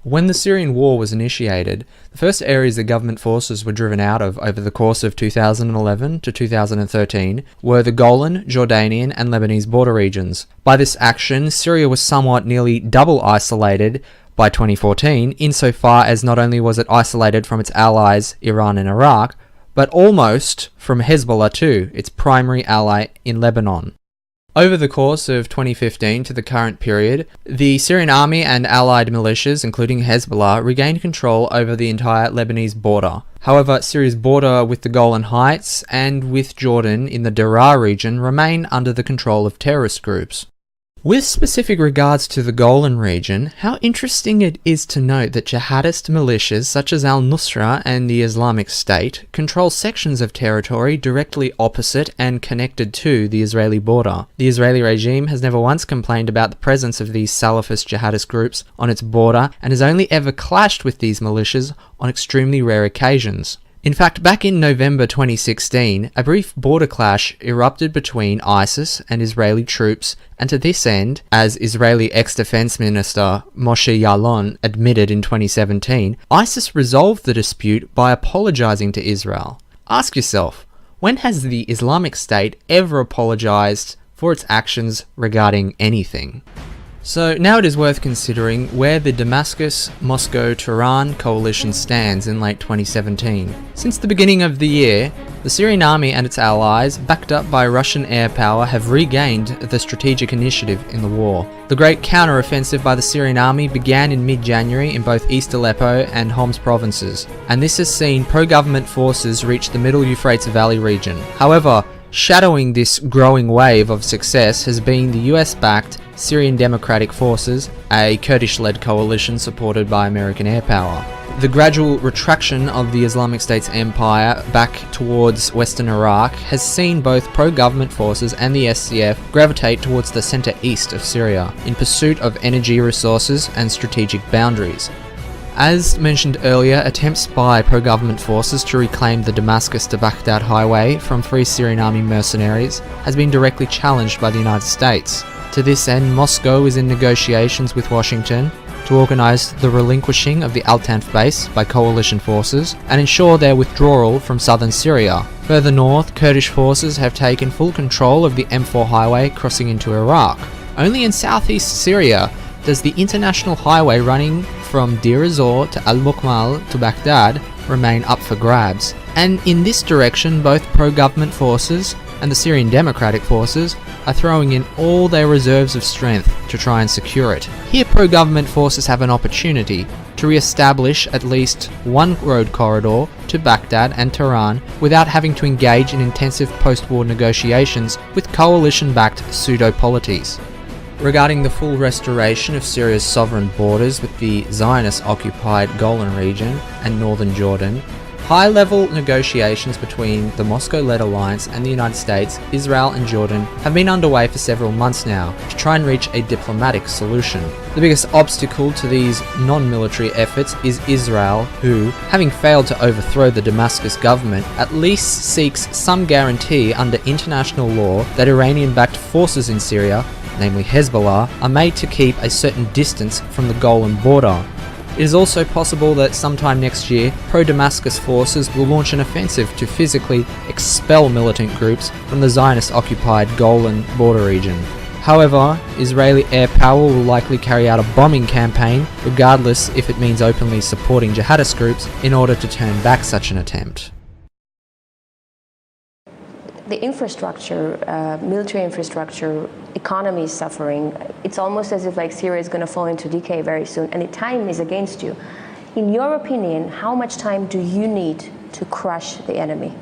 When the Syrian war was initiated, the first areas the government forces were driven out of over the course of 2011 to 2013 were the Golan, Jordanian and Lebanese border regions. By this action, Syria was somewhat nearly double isolated by 2014, insofar as not only was it isolated from its allies Iran and Iraq, but almost from Hezbollah too, its primary ally in Lebanon. Over the course of 2015 to the current period, the Syrian army and allied militias, including Hezbollah, regained control over the entire Lebanese border. However, Syria's border with the Golan Heights and with Jordan in the Daraa region remain under the control of terrorist groups. With specific regards to the Golan region, how interesting it is to note that jihadist militias such as al-Nusra and the Islamic State control sections of territory directly opposite and connected to the Israeli border. The Israeli regime has never once complained about the presence of these Salafist jihadist groups on its border and has only ever clashed with these militias on extremely rare occasions. In fact, back in November 2016, a brief border clash erupted between ISIS and Israeli troops, and to this end, as Israeli ex-defense minister Moshe Yaalon admitted in 2017, ISIS resolved the dispute by apologizing to Israel. Ask yourself, when has the Islamic State ever apologized for its actions regarding anything? So now it is worth considering where the Damascus-Moscow-Tehran coalition stands in late 2017. Since the beginning of the year, the Syrian army and its allies, backed up by Russian air power, have regained the strategic initiative in the war. The great counter-offensive by the Syrian army began in mid-January in both East Aleppo and Homs provinces, and this has seen pro-government forces reach the middle Euphrates Valley region. However, shadowing this growing wave of success has been the US-backed Syrian Democratic Forces, a Kurdish-led coalition supported by American air power. The gradual retraction of the Islamic State's empire back towards western Iraq has seen both pro-government forces and the SDF gravitate towards the center-east of Syria in pursuit of energy resources and strategic boundaries. As mentioned earlier, attempts by pro-government forces to reclaim the Damascus to Baghdad highway from Free Syrian Army mercenaries has been directly challenged by the United States. To this end, Moscow is in negotiations with Washington to organize the relinquishing of the Al-Tanf base by coalition forces and ensure their withdrawal from southern Syria. Further north, Kurdish forces have taken full control of the M4 highway crossing into Iraq. Only in southeast Syria does the international highway running from Deir ez-Zor to Al-Mukmal to Baghdad remain up for grabs. And in this direction, both pro-government forces and the Syrian Democratic Forces are throwing in all their reserves of strength to try and secure it. Here, pro-government forces have an opportunity to re-establish at least one road corridor to Baghdad and Tehran without having to engage in intensive post-war negotiations with coalition-backed pseudo-polities. Regarding the full restoration of Syria's sovereign borders with the Zionist-occupied Golan region and northern Jordan, high-level negotiations between the Moscow-led alliance and the United States, Israel and Jordan have been underway for several months now to try and reach a diplomatic solution. The biggest obstacle to these non-military efforts is Israel, who, having failed to overthrow the Damascus government, at least seeks some guarantee under international law that Iranian-backed forces in Syria, namely Hezbollah, are made to keep a certain distance from the Golan border. It is also possible that sometime next year, pro-Damascus forces will launch an offensive to physically expel militant groups from the Zionist-occupied Golan border region. However, Israeli air power will likely carry out a bombing campaign, regardless if it means openly supporting jihadist groups, in order to turn back such an attempt. The infrastructure, military infrastructure, economy is suffering. It's almost as if like Syria is going to fall into decay very soon, and the time is against you. In your opinion, how much time do you need to crush the enemy?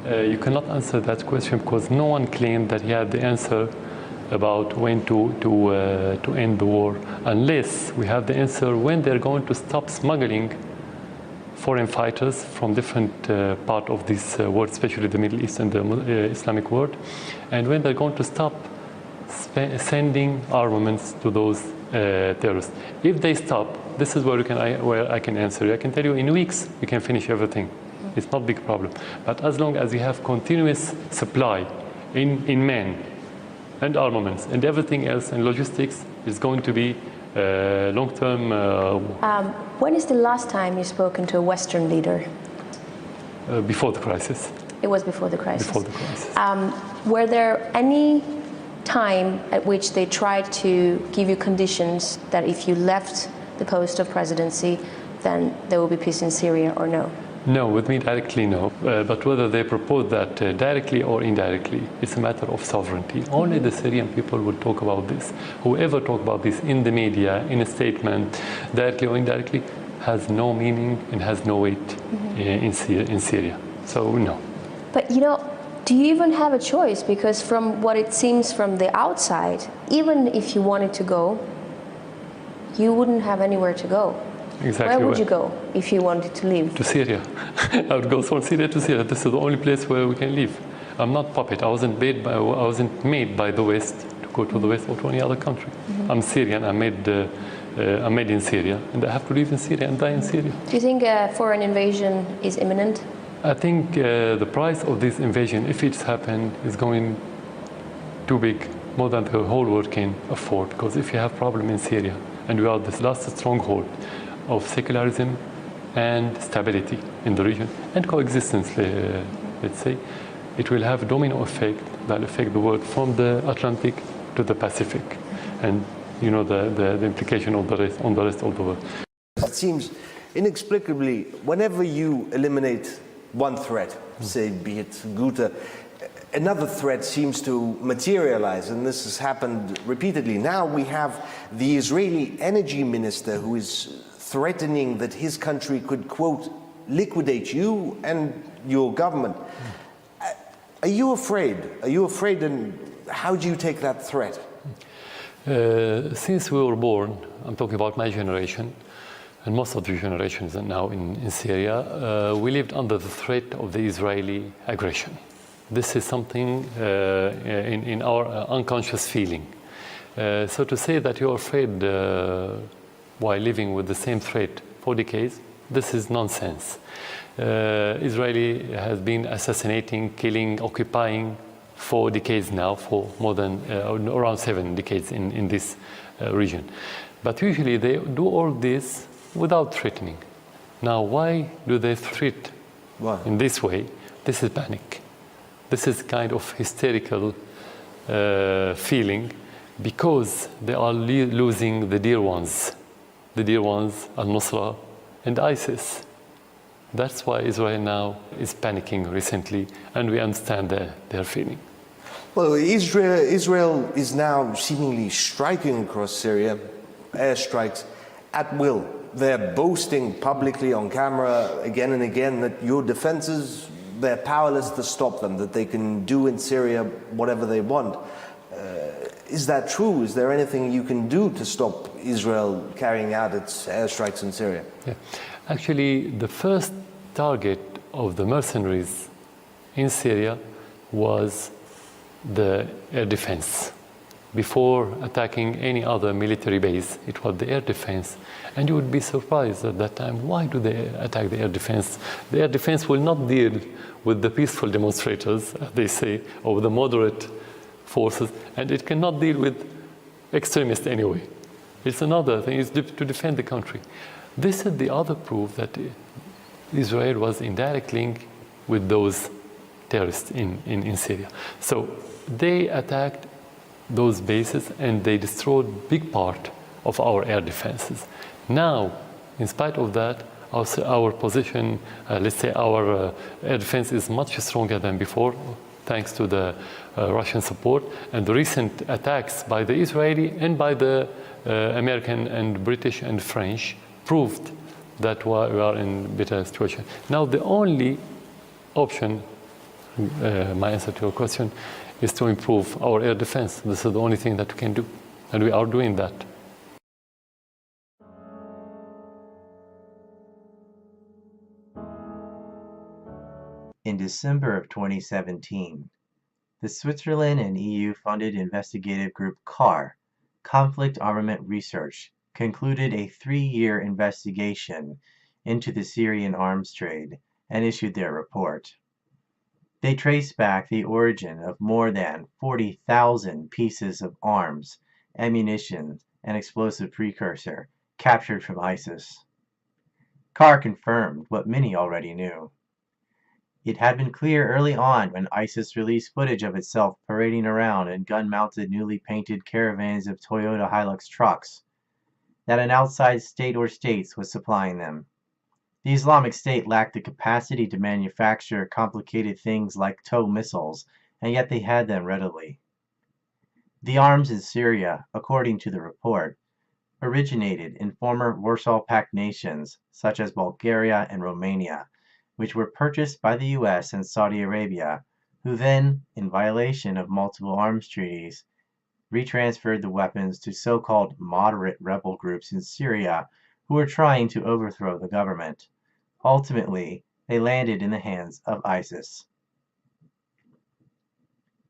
You cannot answer that question because no one claimed that he had the answer about when to end the war, unless we have the answer when they're going to stop smuggling foreign fighters from different part of this world, especially the Middle East and the Islamic world, and when they're going to stop sending armaments to those terrorists. If they stop, this is where I can answer you. I can tell you in weeks we can finish everything. It's not a big problem. But as long as you have continuous supply in men and armaments and everything else and logistics, is going to be long-term. When is the last time you've spoken to a Western leader? Before the crisis. It was before the crisis. Before the crisis. Were there any time at which they tried to give you conditions that if you left the post of presidency, then there will be peace in Syria, or no? No, with me directly, no. But whether they propose that directly or indirectly, it's a matter of sovereignty. Only the Syrian people will talk about this. Whoever talk about this in the media, in a statement, directly or indirectly, has no meaning and has no weight in Syria. So, no. But, you know, do you even have a choice? Because from what it seems from the outside, even if you wanted to go, you wouldn't have anywhere to go. Exactly. Where would you go if you wanted to leave? To Syria. I would go from Syria to Syria. This is the only place where we can live. I'm not puppet. I wasn't made by the West to go to the West or to any other country. I'm Syrian. I'm made in Syria, and I have to live in Syria and die in Syria. Do you think a foreign invasion is imminent? I think the price of this invasion, if it's happened, is going too big, more than the whole world can afford. Because if you have problem in Syria, and we are this last stronghold of secularism and stability in the region, and coexistence, let's say, it will have a domino effect that affect the world from the Atlantic to the Pacific. And you know the implication of the rest, on the rest of the world. It seems inexplicably, whenever you eliminate one threat, say be it Ghouta, another threat seems to materialize, and this has happened repeatedly. Now we have the Israeli energy minister who is threatening that his country could, quote, liquidate you and your government. Are you afraid? Are you afraid, and how do you take that threat? Since we were born, I'm talking about my generation, and most of the generations now in Syria, we lived under the threat of the Israeli aggression. This is something in our unconscious feeling. So to say that you're afraid while living with the same threat for decades, this is nonsense. Israeli has been assassinating, killing, occupying for decades now, for more than around 7 decades in this region. But usually they do all this without threatening. Now, why do they threat in this way? This is panic. This is kind of hysterical feeling because they are losing the dear ones. The dear ones, Al-Nusra and ISIS. That's why Israel now is panicking recently, and we understand their feeling. Well, Israel is now seemingly striking across Syria, airstrikes at will. They're boasting publicly on camera again and again that your defenses, they're powerless to stop them, that they can do in Syria whatever they want. Is that true? Is there anything you can do to stop Israel carrying out its airstrikes in Syria? Yeah. Actually, the first target of the mercenaries in Syria was the air defense. Before attacking any other military base, it was the air defense. And you would be surprised at that time, why do they attack the air defense? The air defense will not deal with the peaceful demonstrators, as they say, or the moderate forces, and it cannot deal with extremists anyway. It's another thing, it's to defend the country. This is the other proof that Israel was in direct link with those terrorists in Syria. So they attacked those bases and they destroyed big part of our air defenses. Now, in spite of that, our position, let's say our air defense is much stronger than before, thanks to the Russian support. And the recent attacks by the Israeli and by the American and British and French proved that we are in a better situation. Now, the only option, my answer to your question, is to improve our air defense. This is the only thing that we can do, and we are doing that. In December of 2017, the Switzerland and EU-funded investigative group CAR, Conflict Armament Research, concluded a 3-year investigation into the Syrian arms trade and issued their report. They traced back the origin of more than 40,000 pieces of arms, ammunition, and explosive precursor captured from ISIS. CAR confirmed what many already knew. It had been clear early on when ISIS released footage of itself parading around in gun-mounted newly painted caravans of Toyota Hilux trucks that an outside state or states was supplying them. The Islamic State lacked the capacity to manufacture complicated things like TOW missiles, and yet they had them readily. The arms in Syria, according to the report, originated in former Warsaw Pact nations such as Bulgaria and Romania, which were purchased by the US and Saudi Arabia, who then, in violation of multiple arms treaties, retransferred the weapons to so-called moderate rebel groups in Syria who were trying to overthrow the government. Ultimately, they landed in the hands of ISIS.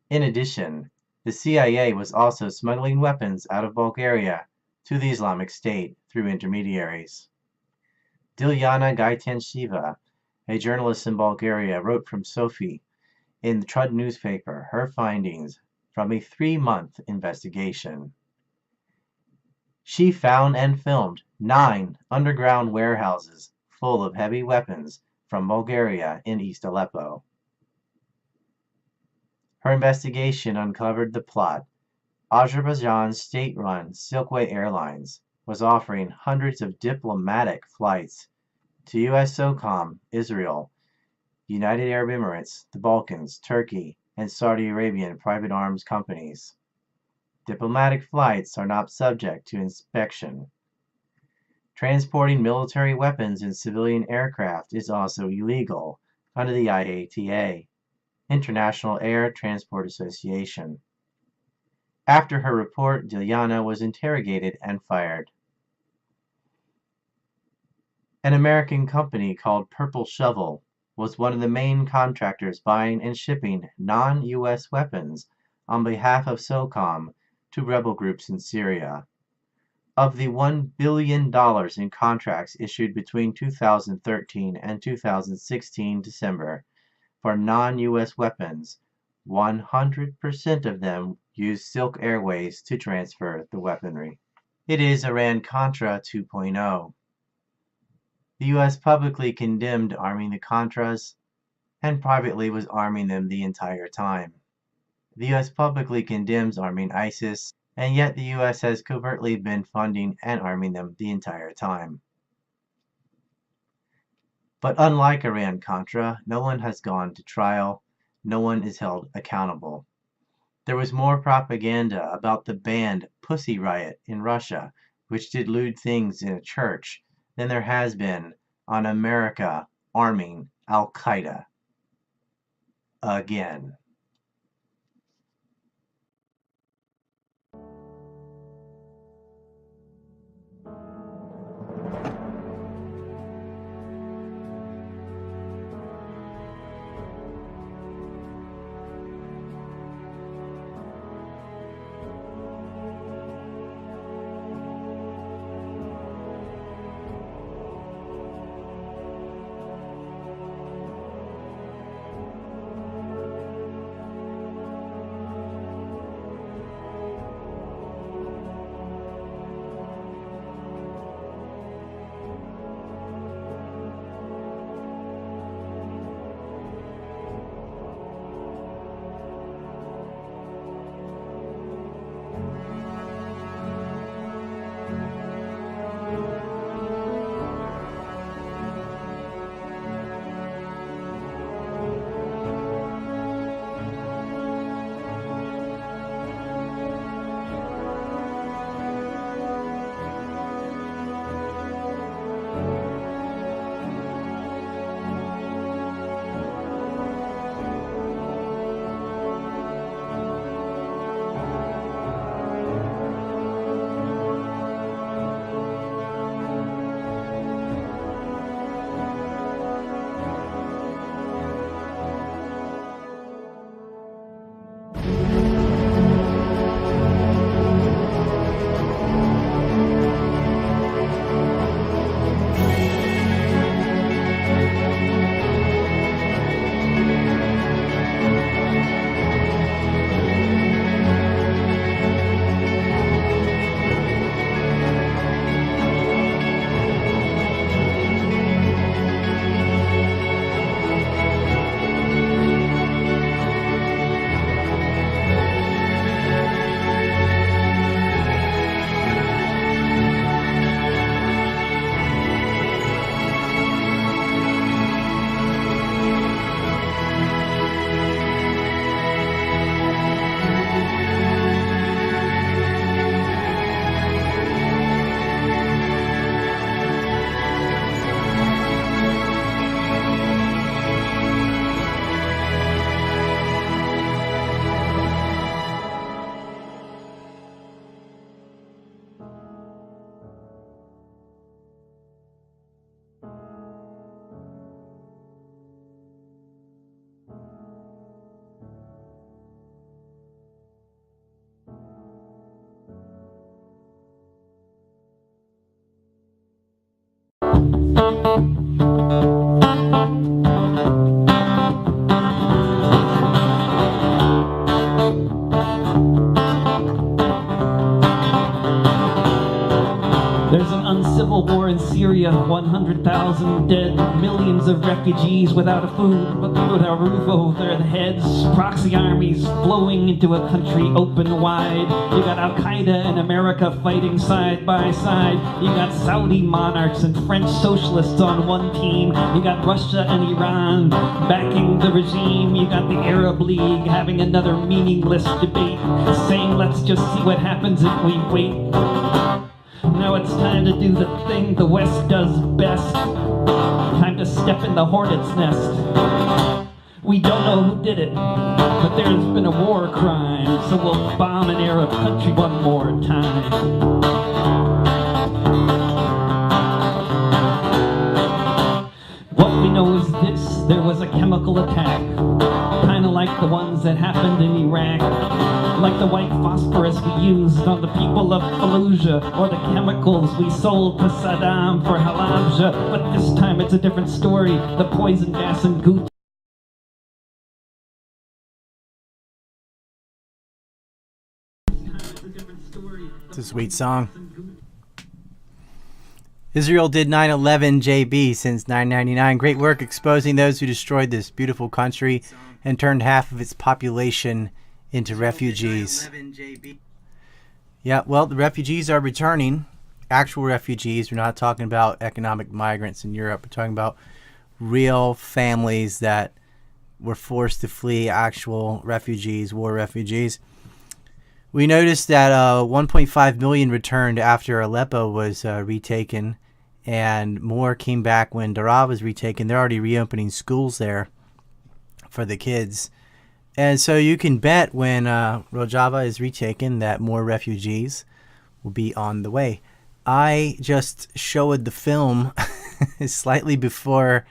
In addition, the CIA was also smuggling weapons out of Bulgaria to the Islamic State through intermediaries. Dilyana Gaitensheva, A journalist in Bulgaria wrote from Sofia in the Trud newspaper her findings from a 3-month investigation. She found and filmed 9 underground warehouses full of heavy weapons from Bulgaria in East Aleppo. Her investigation uncovered the plot. Azerbaijan's state-run Silkway Airlines was offering hundreds of diplomatic flights to U.S. SOCOM, Israel, United Arab Emirates, the Balkans, Turkey, and Saudi Arabian private arms companies. Diplomatic flights are not subject to inspection. Transporting military weapons in civilian aircraft is also illegal under the IATA, International Air Transport Association. After her report, Dilyana was interrogated and fired. An American company called Purple Shovel was one of the main contractors buying and shipping non-U.S. weapons on behalf of SOCOM to rebel groups in Syria. Of the $1 billion in contracts issued between 2013 and 2016 December for non-U.S. weapons, 100% of them used Silk Airways to transfer the weaponry. It is Iran-Contra 2.0. The U.S. publicly condemned arming the Contras and privately was arming them the entire time. The U.S. publicly condemns arming ISIS, and yet the U.S. has covertly been funding and arming them the entire time. But unlike Iran-Contra, no one has gone to trial, no one is held accountable. There was more propaganda about the banned Pussy Riot in Russia, which did lewd things in a church, than there has been on America arming Al-Qaeda. Again. Syria, 100,000 dead, millions of refugees without a food, without a roof over their heads, proxy armies flowing into a country open wide. You got Al-Qaeda and America fighting side by side. You got Saudi monarchs and French socialists on one team. You got Russia and Iran backing the regime. You got the Arab League having another meaningless debate, saying let's just see what happens if we wait. Now it's time to do the thing the West does best. Time to step in the hornet's nest. We don't know who did it, but there's been a war crime, so we'll bomb an Arab country one more time. What we know is this: there was a chemical attack, kinda like the ones that happened in Iraq, like the white phosphorus we used on the people of Fallujah, or the chemicals we sold to Saddam for Halabja. But this time it's a different story: the poison gas and Gucci. It's a sweet song. Israel did 9/11 JB since 999. Great work exposing those who destroyed this beautiful country and turned half of its population into refugees. Yeah, well, the refugees are returning. Actual refugees. We're not talking about economic migrants in Europe. We're talking about real families that were forced to flee, actual refugees, war refugees. We noticed that 1.5 million returned after Aleppo was retaken, and more came back when Daraa was retaken. They're already reopening schools there for the kids. And so you can bet when Rojava is retaken that more refugees will be on the way. I just showed the film slightly before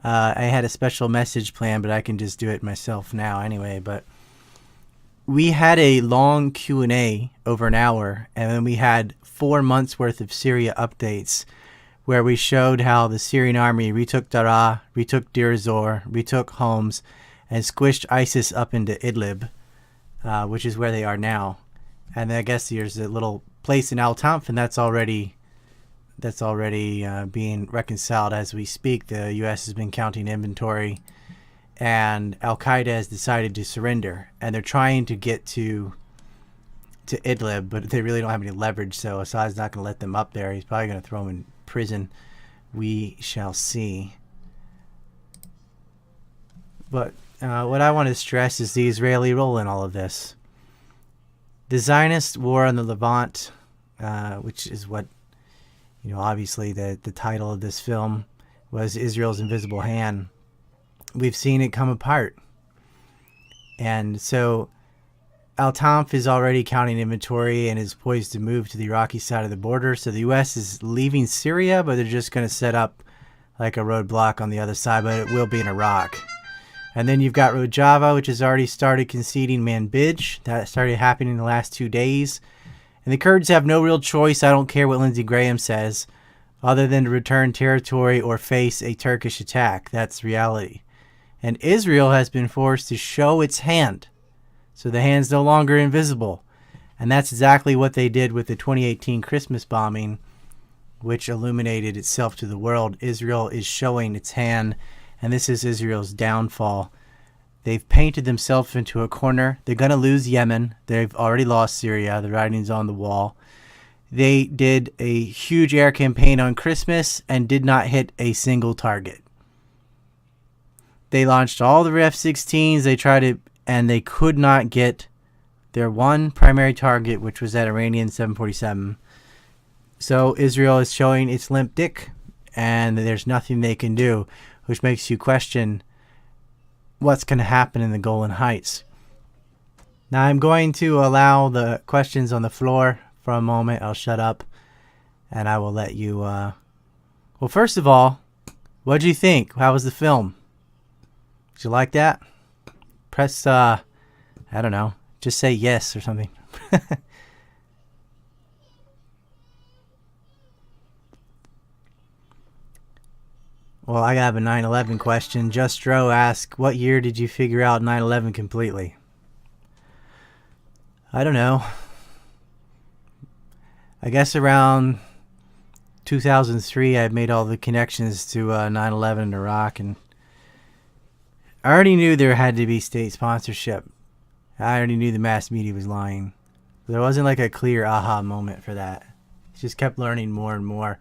I had a special message plan, but I can just do it myself now anyway. But we had a long Q&A over an hour, and then we had 4 months worth of Syria updates where we showed how the Syrian army retook Daraa, retook Deir ez-Zor, retook Homs, and squished ISIS up into Idlib, which is where they are now. And I guess there's a little place in Al-Tanf, and that's already being reconciled as we speak. The U.S. has been counting inventory, and Al-Qaeda has decided to surrender, and they're trying to get to Idlib, but they really don't have any leverage, so Assad's not going to let them up there. He's probably going to throw them in prison. We shall see. But what I want to stress is the Israeli role in all of this. The Zionist war on the Levant, which is what, obviously the title of this film was, Israel's Invisible Hand. We've seen it come apart. And so Al-Tanf is already counting inventory and is poised to move to the Iraqi side of the border. So the U.S. is leaving Syria, but they're just going to set up like a roadblock on the other side, but it will be in Iraq. And then you've got Rojava, which has already started conceding Manbij. That started happening in the last 2 days. And the Kurds have no real choice, I don't care what Lindsey Graham says, other than to return territory or face a Turkish attack. That's reality. And Israel has been forced to show its hand. So the hand's no longer invisible. And that's exactly what they did with the 2018 Christmas bombing, which illuminated itself to the world. Israel is showing its hand, and this is Israel's downfall. They've painted themselves into a corner. They're going to lose Yemen. They've already lost Syria. The writing's on the wall. They did a huge air campaign on Christmas and did not hit a single target. They launched all the F-16s. They tried it, and they could not get their one primary target, which was that Iranian 747. So Israel is showing its limp dick, and there's nothing they can do, which makes you question what's going to happen in the Golan Heights. Now I'm going to allow the questions on the floor for a moment. I'll shut up, and I will let you... Well, first of all, what did you think? How was the film? Did you like that? Press, I don't know, just say yes or something. Well, I have a 9/11 question. Justro asks, what year did you figure out 9/11 completely? I don't know. I guess around 2003, I made all the connections to 9/11 in Iraq, and I already knew there had to be state sponsorship. I already knew the mass media was lying. There wasn't like a clear aha moment for that. Just kept learning more and more.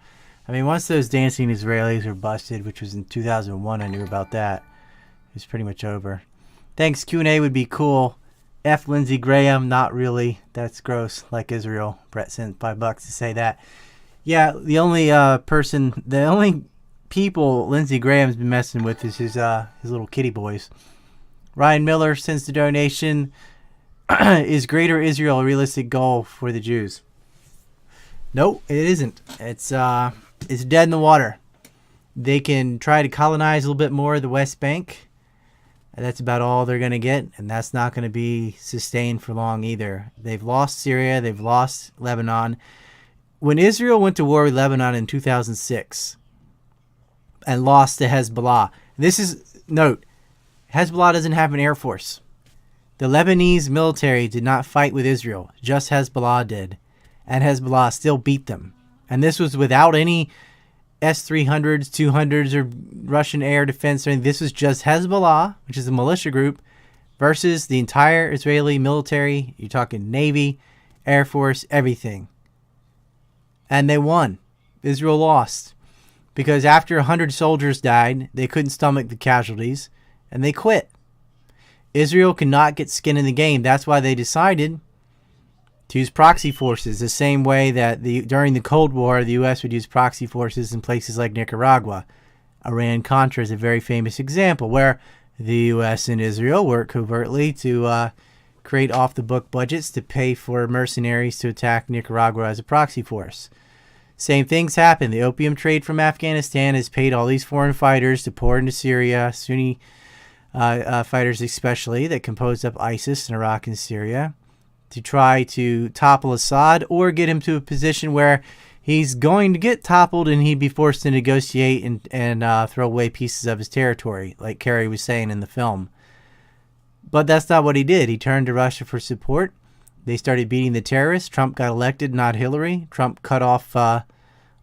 I mean, once those dancing Israelis were busted, which was in 2001, I knew about that. It was pretty much over. Thanks, Q&A would be cool. F. Lindsey Graham, not really. That's gross, like Israel. Brett sent $5 to say that. Yeah, the only the only people Lindsey Graham's been messing with is his little kitty boys. Ryan Miller sends the donation. Is Greater Israel a realistic goal for the Jews? No, it isn't. It's dead in the water. They can try to colonize a little bit more of the West Bank. That's about all they're going to get, and that's not going to be sustained for long either. They've lost Syria. They've lost Lebanon. When Israel went to war with Lebanon in 2006 and lost to Hezbollah, note, Hezbollah doesn't have an air force. The Lebanese military did not fight with Israel, just Hezbollah did, and Hezbollah still beat them. And this was without any S-300s, 200s, or Russian air defense or anything. This was just Hezbollah, which is a militia group, versus the entire Israeli military. You're talking Navy, Air Force, everything. And they won. Israel lost. Because after 100 soldiers died, they couldn't stomach the casualties, and they quit. Israel cannot get skin in the game. That's why they decided to use proxy forces, the same way that during the Cold War, the U.S. would use proxy forces in places like Nicaragua. Iran-Contra is a very famous example where the U.S. and Israel work covertly to create off-the-book budgets to pay for mercenaries to attack Nicaragua as a proxy force. Same things happen. The opium trade from Afghanistan has paid all these foreign fighters to pour into Syria, Sunni fighters especially, that composed up ISIS in Iraq and Syria, to try to topple Assad or get him to a position where he's going to get toppled and he'd be forced to negotiate and throw away pieces of his territory, like Kerry was saying in the film. But that's not what he did. He turned to Russia for support. They started beating the terrorists. Trump got elected, not Hillary. Trump cut off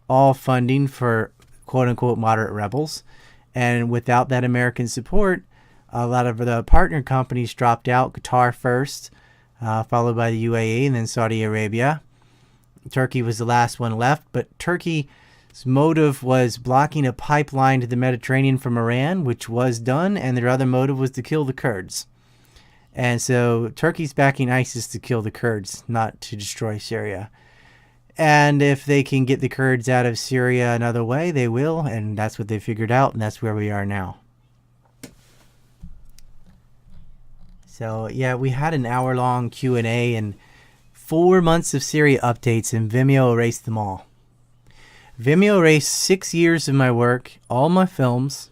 all funding for quote-unquote moderate rebels. And without that American support, a lot of the partner companies dropped out. Qatar first, followed by the UAE, and then Saudi Arabia. Turkey was the last one left, but Turkey's motive was blocking a pipeline to the Mediterranean from Iran, which was done, and their other motive was to kill the Kurds. And so Turkey's backing ISIS to kill the Kurds, not to destroy Syria. And if they can get the Kurds out of Syria another way, they will, and that's what they figured out, and that's where we are now. So, yeah, we had an hour-long Q&A and 4 months of Syria updates, and Vimeo erased them all. Vimeo erased 6 years of my work, all my films,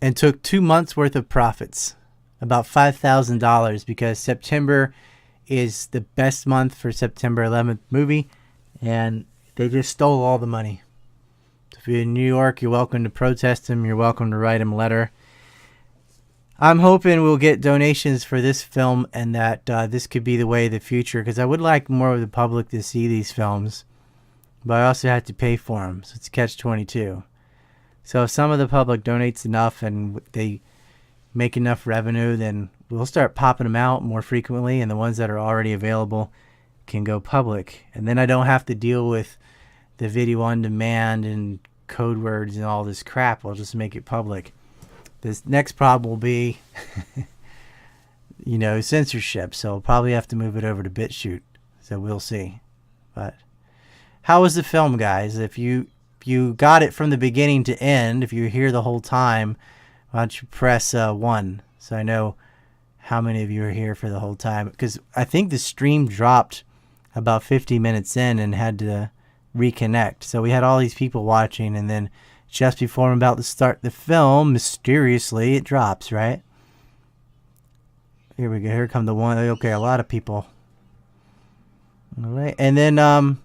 and took 2 months' worth of profits, about $5,000, because September is the best month for September 11th movie, and they just stole all the money. So if you're in New York, you're welcome to protest them. You're welcome to write them a letter. I'm hoping we'll get donations for this film, and that this could be the way of the future, because I would like more of the public to see these films, but I also have to pay for them, so it's catch-22. So if some of the public donates enough and they make enough revenue, then we'll start popping them out more frequently, and the ones that are already available can go public. And then I don't have to deal with the video on demand and code words and all this crap. I'll just make it public. This next problem will be, censorship. So I'll probably have to move it over to BitChute. So we'll see. But how was the film, guys? If you got it from the beginning to end, if you're here the whole time, why don't you press 1 so I know how many of you are here for the whole time. Because I think the stream dropped about 50 minutes in and had to reconnect. So we had all these people watching, and then just before I'm about to start the film, mysteriously it drops, right? Here we go. Here come the one. Okay, a lot of people. All right. And then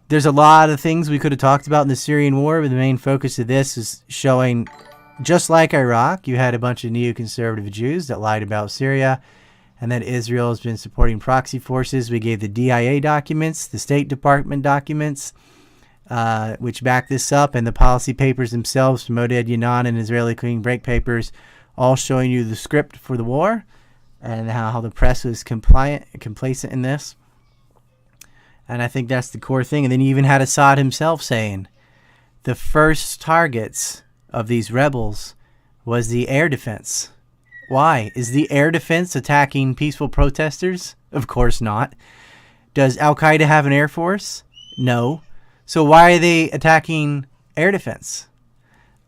there's a lot of things we could have talked about in the Syrian war, but the main focus of this is showing, just like Iraq, you had a bunch of neoconservative Jews that lied about Syria, and that Israel has been supporting proxy forces. We gave the DIA documents, the State Department documents, which back this up, and the policy papers themselves from Oded Yanon and Israeli Clean Break papers, all showing you the script for the war and how the press was complacent in this. And I think that's the core thing. And then you even had Assad himself saying the first targets of these rebels was the air defense. Why? Is the air defense attacking peaceful protesters? Of course not. Does Al-Qaeda have an air force? No. So why are they attacking air defense?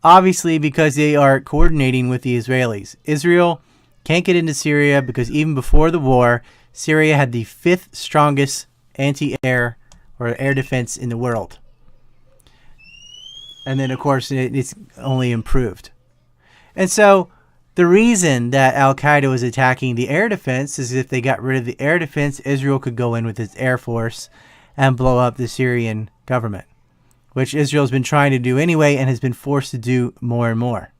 Obviously because they are coordinating with the Israelis. Israel can't get into Syria because even before the war, Syria had the 5th strongest anti-air or air defense in the world. And then, of course, it's only improved. And so the reason that Al-Qaeda was attacking the air defense is if they got rid of the air defense, Israel could go in with its air force and blow up the Syrian government, which Israel's been trying to do anyway and has been forced to do more and more.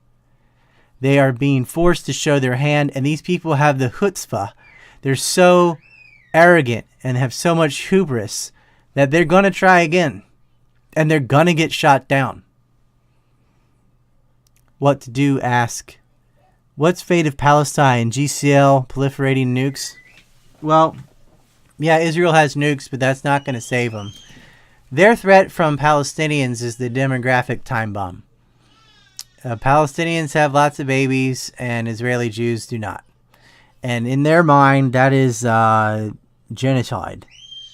They are being forced to show their hand, and these people have the chutzpah. They're so arrogant and have so much hubris that they're going to try again, and they're going to get shot down. What to do, ask. What's fate of Palestine? GCL proliferating nukes? Well, yeah, Israel has nukes, but that's not going to save them. Their threat from Palestinians is the demographic time bomb. Palestinians have lots of babies, and Israeli Jews do not. And in their mind, that is genocide,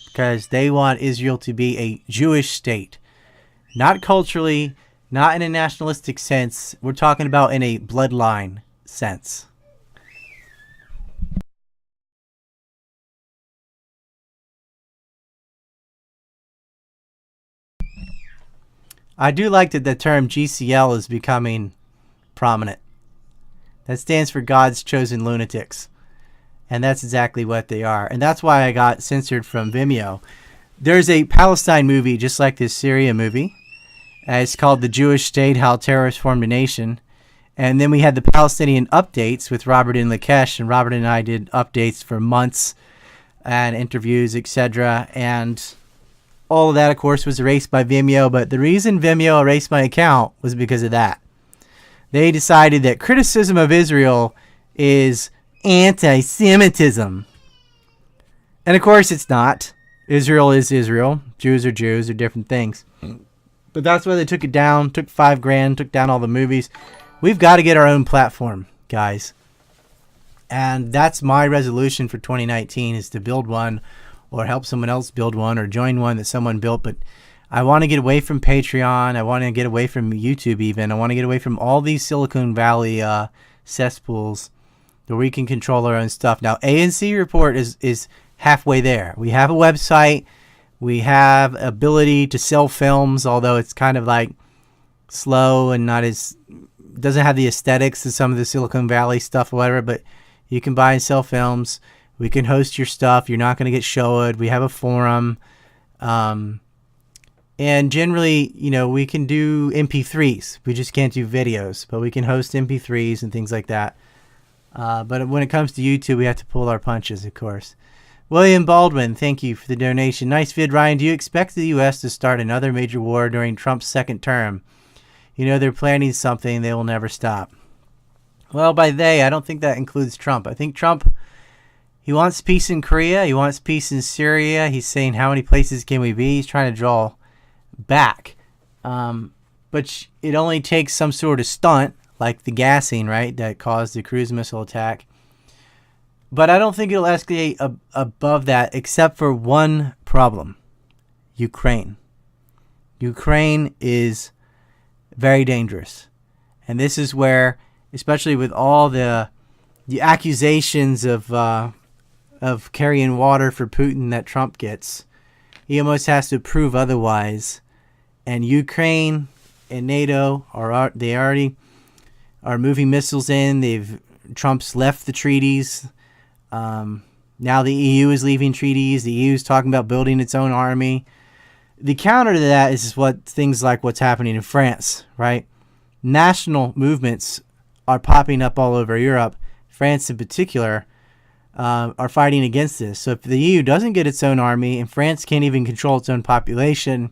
because they want Israel to be a Jewish state. Not culturally, not in a nationalistic sense. We're talking about in a bloodline sense. I do like that the term GCL is becoming prominent. That stands for God's Chosen Lunatics. And that's exactly what they are. And that's why I got censored from Vimeo. There's a Palestine movie just like this Syria movie. It's called The Jewish State, How Terrorists Formed a Nation. And then we had the Palestinian updates with Robert and Lakesh. And Robert and I did updates for months and interviews, etc. And all of that, of course, was erased by Vimeo. But the reason Vimeo erased my account was because of that. They decided that criticism of Israel is anti-Semitism. And of course it's not. Israel is Israel. Jews are Jews. They're different things. But that's why they took it down. Took $5,000. Took down all the movies. We've got to get our own platform, guys. And that's my resolution for 2019, is to build one or help someone else build one or join one that someone built. But I want to get away from Patreon. I want to get away from YouTube even. I want to get away from all these Silicon Valley cesspools where we can control our own stuff. Now, ANC Report is halfway there. We have a website. We have ability to sell films, although it's kind of like slow and not as, doesn't have the aesthetics of some of the Silicon Valley stuff or whatever, but you can buy and sell films. We can host your stuff. You're not going to get showed. We have a forum. And generally, you know, we can do MP3s. We just can't do videos, but we can host MP3s and things like that. But when it comes to YouTube, we have to pull our punches, of course. William Baldwin, thank you for the donation. Nice vid, Ryan. Do you expect the U.S. to start another major war during Trump's second term? You know, they're planning something they will never stop. Well, by they, I don't think that includes Trump. I think Trump, he wants peace in Korea. He wants peace in Syria. He's saying, how many places can we be? He's trying to draw back. But it only takes some sort of stunt, like the gassing, right, that caused the cruise missile attack. But I don't think it'll escalate above that, except for one problem. Ukraine. Ukraine is very dangerous. And this is where, especially with all the accusations of carrying water for Putin that Trump gets, he almost has to prove otherwise. And Ukraine and NATO they already are moving missiles in. Trump's left the treaties. Now the EU is leaving treaties. The EU is talking about building its own army. The counter to that is things like what's happening in France, right? National movements are popping up all over Europe. France in particular are fighting against this. So if the EU doesn't get its own army and France can't even control its own population,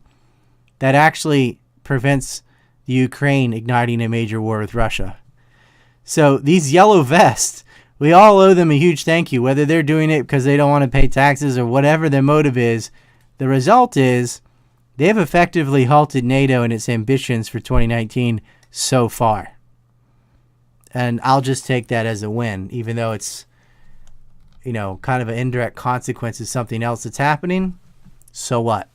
that actually prevents the Ukraine igniting a major war with Russia. So these yellow vests, we all owe them a huge thank you, whether they're doing it because they don't want to pay taxes or whatever their motive is. The result is they have effectively halted NATO and its ambitions for 2019 so far. And I'll just take that as a win, even though it's, kind of an indirect consequence of something else that's happening. So what?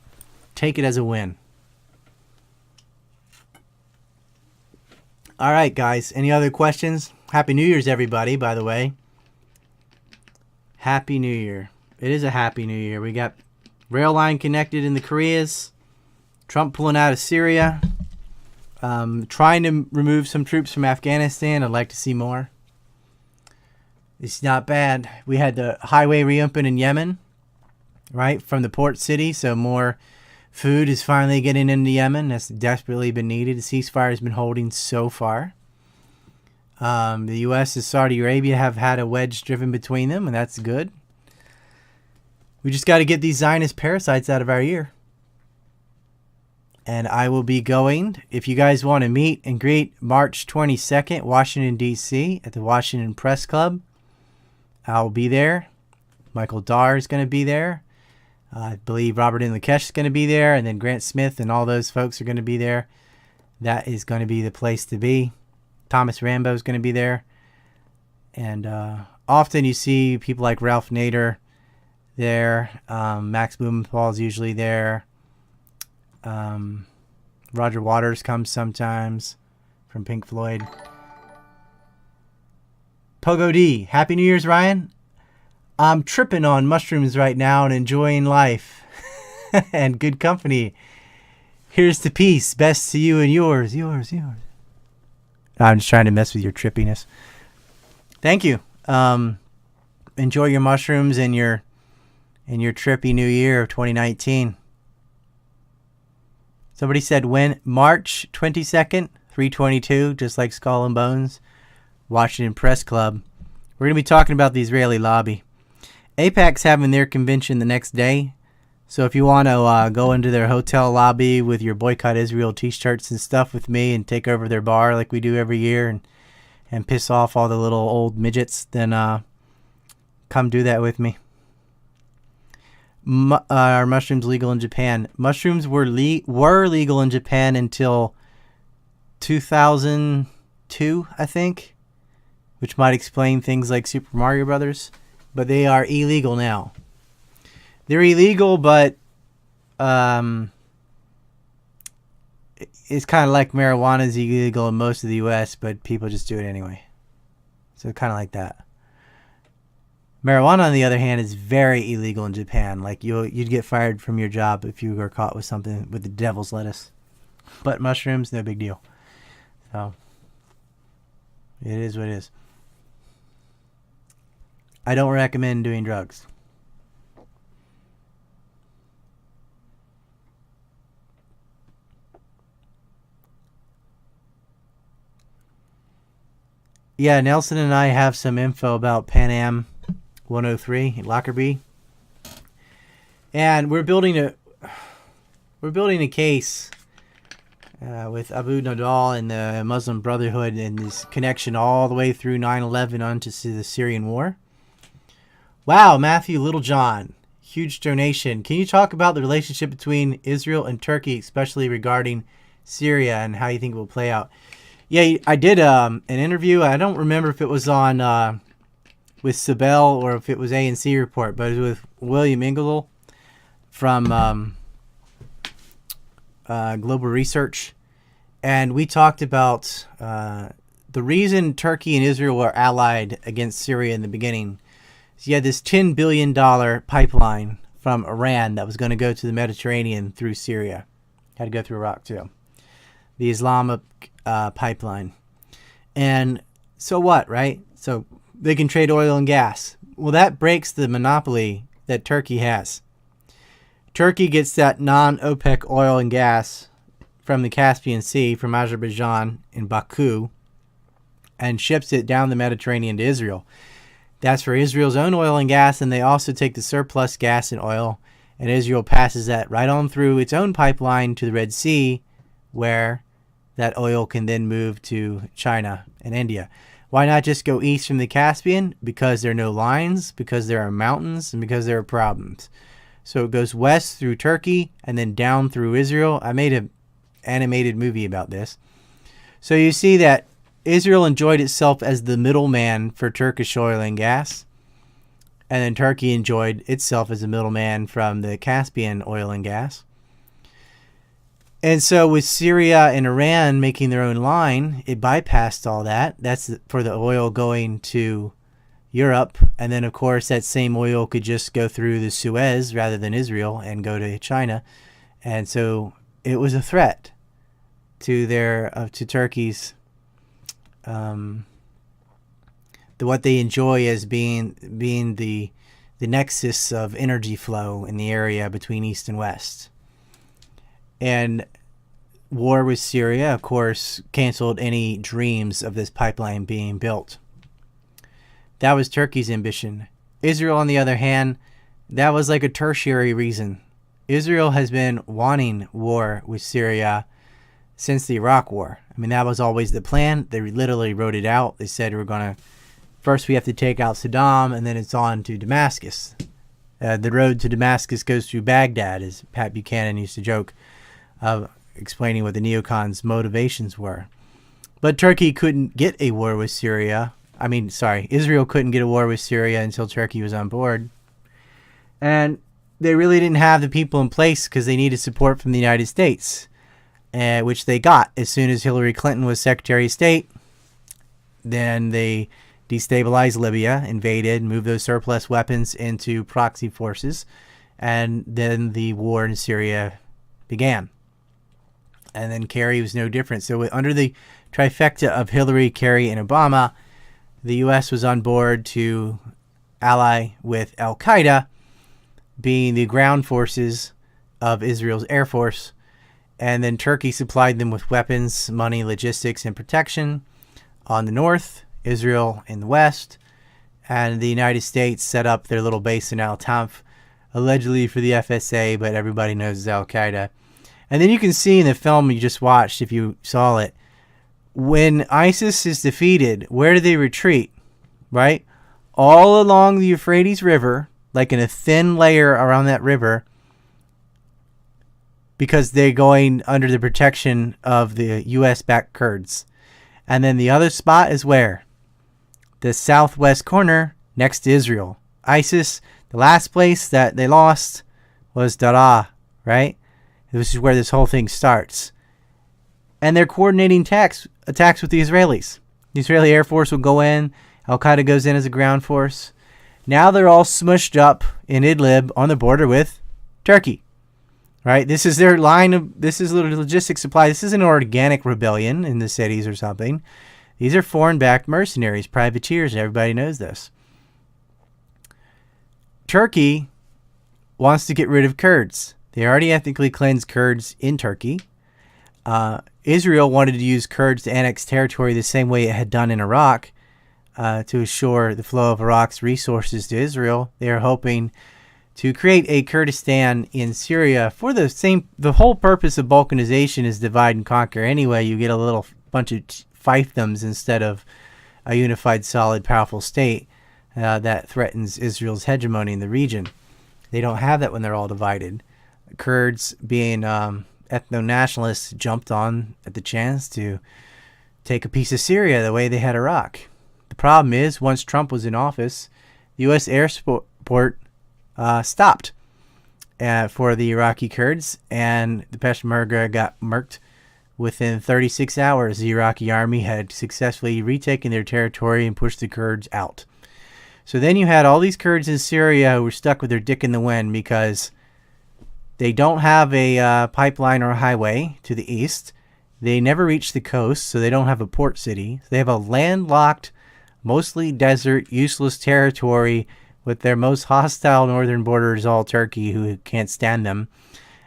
Take it as a win. All right, guys. Any other questions? Happy New Year's, everybody, by the way. Happy New Year. It is a Happy New Year. We got rail line connected in the Koreas. Trump pulling out of Syria. Trying to remove some troops from Afghanistan. I'd like to see more. It's not bad. We had the highway reopen in Yemen, right, from the port city. So more food is finally getting into Yemen. That's desperately been needed. The ceasefire has been holding so far. The U.S. and Saudi Arabia have had a wedge driven between them, and that's good. We just got to get these Zionist parasites out of our ear. And I will be going, if you guys want to meet and greet, March 22nd, Washington, D.C. at the Washington Press Club. I'll be there. Michael Darr is going to be there. I believe Robert N. Lakesh is going to be there, and then Grant Smith and all those folks are going to be there. That is going to be the place to be. Thomas Rambo is going to be there. And often you see people like Ralph Nader there. Max Blumenthal is usually there. Roger Waters comes sometimes from Pink Floyd. Pogo D, Happy New Year's, Ryan. I'm tripping on mushrooms right now and enjoying life and good company. Here's to peace. Best to you and yours. Yours. I'm just trying to mess with your trippiness. Thank you. Enjoy your mushrooms and your trippy new year of 2019. Somebody said when? March 22nd, 322, just like Skull and Bones. Washington Press Club. We're going to be talking about the Israeli lobby. AIPAC's having their convention the next day. So if you want to go into their hotel lobby with your Boycott Israel t-shirts and stuff with me and take over their bar like we do every year and piss off all the little old midgets, then come do that with me. Are mushrooms legal in Japan? Mushrooms were legal in Japan until 2002, I think, which might explain things like Super Mario Brothers. But they are illegal now. They're illegal, but it's kind of like marijuana is illegal in most of the U.S., but people just do it anyway. So kind of like that. Marijuana, on the other hand, is very illegal in Japan. Like you'd get fired from your job if you were caught with something with the devil's lettuce. But mushrooms, no big deal. So it is what it is. I don't recommend doing drugs. Yeah, Nelson and I have some info about Pan Am 103 in Lockerbie. And we're building a case with Abu Nadal and the Muslim Brotherhood and this connection all the way through 9/11 onto the Syrian war. Wow, Matthew Littlejohn, huge donation. Can you talk about the relationship between Israel and Turkey, especially regarding Syria and how you think it will play out? Yeah, I did an interview. I don't remember if it was on with Sibel or if it was ANC Report, but it was with William Ingle from Global Research. And we talked about the reason Turkey and Israel were allied against Syria in the beginning. You had this $10 billion pipeline from Iran that was going to go to the Mediterranean through Syria. Had to go through Iraq too. The Islamic pipeline. And so what, right? So they can trade oil and gas. Well, that breaks the monopoly that Turkey has. Turkey gets that non-OPEC oil and gas from the Caspian Sea, from Azerbaijan in Baku, and ships it down the Mediterranean to Israel. That's for Israel's own oil and gas, and they also take the surplus gas and oil And Israel passes that right on through its own pipeline to the Red Sea, where that oil can then move to China and India. Why not just go east from the Caspian? Because there are no lines, because there are mountains, and because there are problems. So it goes west through Turkey and then down through Israel. I made an animated movie about this. So you see that Israel enjoyed itself as the middleman for Turkish oil and gas. And then Turkey enjoyed itself as a middleman from the Caspian oil and gas. And so with Syria and Iran making their own line, it bypassed all that. That's for the oil going to Europe. And then, of course, that same oil could just go through the Suez rather than Israel and go to China. And so it was a threat to to Turkey's what they enjoy as being the nexus of energy flow in the area between East and West. And war with Syria, of course, canceled any dreams of this pipeline being built. That was Turkey's ambition. Israel, on the other hand, that was like a tertiary reason. Israel has been wanting war with Syria since the Iraq War. I mean, that was always the plan. They literally wrote it out. They said first we have to take out Saddam, and then it's on to Damascus. The road to Damascus goes through Baghdad, as Pat Buchanan used to joke, explaining what the neocons' motivations were. But Turkey couldn't get a war with Syria. Israel couldn't get a war with Syria until Turkey was on board. And they really didn't have the people in place because they needed support from the United States, which they got as soon as Hillary Clinton was Secretary of State. Then they destabilized Libya, invaded, moved those surplus weapons into proxy forces, and then the war in Syria began. And then Kerry was no different. So under the trifecta of Hillary, Kerry, and Obama, the U.S. was on board to ally with Al-Qaeda, being the ground forces of Israel's Air Force. And then Turkey supplied them with weapons, money, logistics, and protection on the north, Israel in the west, and the United States set up their little base in Al-Tanf, allegedly for the FSA, but everybody knows it's Al-Qaeda. And then you can see in the film you just watched, if you saw it, when ISIS is defeated, where do they retreat? Right? All along the Euphrates River, like in a thin layer around that river, because they're going under the protection of the U.S.-backed Kurds. And then the other spot is where? The southwest corner next to Israel. ISIS, the last place that they lost was Daraa, right? This is where this whole thing starts. And they're coordinating attacks with the Israelis. The Israeli Air Force will go in. Al-Qaeda goes in as a ground force. Now they're all smushed up in Idlib on the border with Turkey. Right? This is their this is logistic supply. This isn't an organic rebellion in the cities or something. These are foreign-backed mercenaries, privateers, and everybody knows this. Turkey wants to get rid of Kurds. They already ethnically cleansed Kurds in Turkey. Israel wanted to use Kurds to annex territory the same way it had done in Iraq to assure the flow of Iraq's resources to Israel. They are hoping to create a Kurdistan in Syria for the whole purpose of balkanization is divide and conquer anyway. You get a little bunch of fiefdoms instead of a unified, solid, powerful state that threatens Israel's hegemony in the region. They don't have that when they're all divided. Kurds, being ethno-nationalists, jumped on at the chance to take a piece of Syria the way they had Iraq. The problem is, once Trump was in office, the U.S. air support stopped for the Iraqi Kurds, and the Peshmerga got murked. Within 36 hours, the Iraqi army had successfully retaken their territory and pushed the Kurds out. So then you had all these Kurds in Syria who were stuck with their dick in the wind because they don't have a pipeline or a highway to the east. They never reach the coast, so they don't have a port city. They have a landlocked, mostly desert, useless territory with their most hostile northern borders, all Turkey, who can't stand them.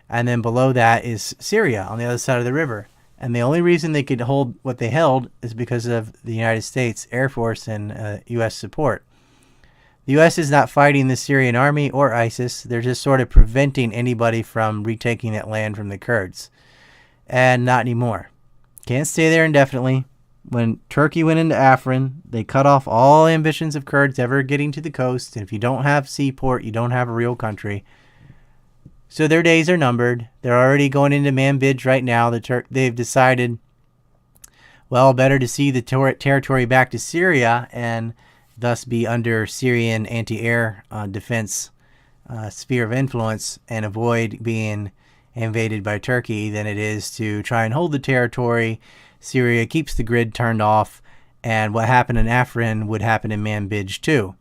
And then below that is Syria on the other side of the river. And the only reason they could hold what they held is because of the United States Air Force and U.S. support. The U.S. is not fighting the Syrian army or ISIS. They're just sort of preventing anybody from retaking that land from the Kurds. And not anymore. Can't stay there indefinitely. When Turkey went into Afrin, they cut off all ambitions of Kurds ever getting to the coast. And if you don't have seaport, you don't have a real country. So their days are numbered. They're already going into Manbij right now. They've decided, well, better to see the territory back to Syria and thus be under Syrian anti-air defense sphere of influence and avoid being invaded by Turkey than it is to try and hold the territory. Syria keeps the grid turned off, and what happened in Afrin would happen in Manbij too,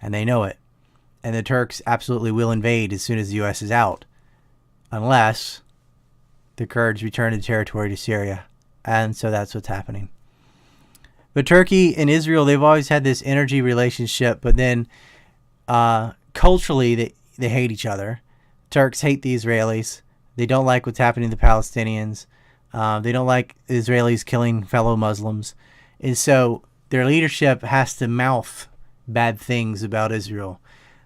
and they know it. And the Turks absolutely will invade as soon as the U.S. is out, unless the Kurds return the territory to Syria. And so that's what's happening. But Turkey and Israel, they've always had this energy relationship, but then culturally they hate each other. Turks hate the Israelis. They don't like what's happening to the Palestinians. They don't like Israelis killing fellow Muslims. And so their leadership has to mouth bad things about Israel.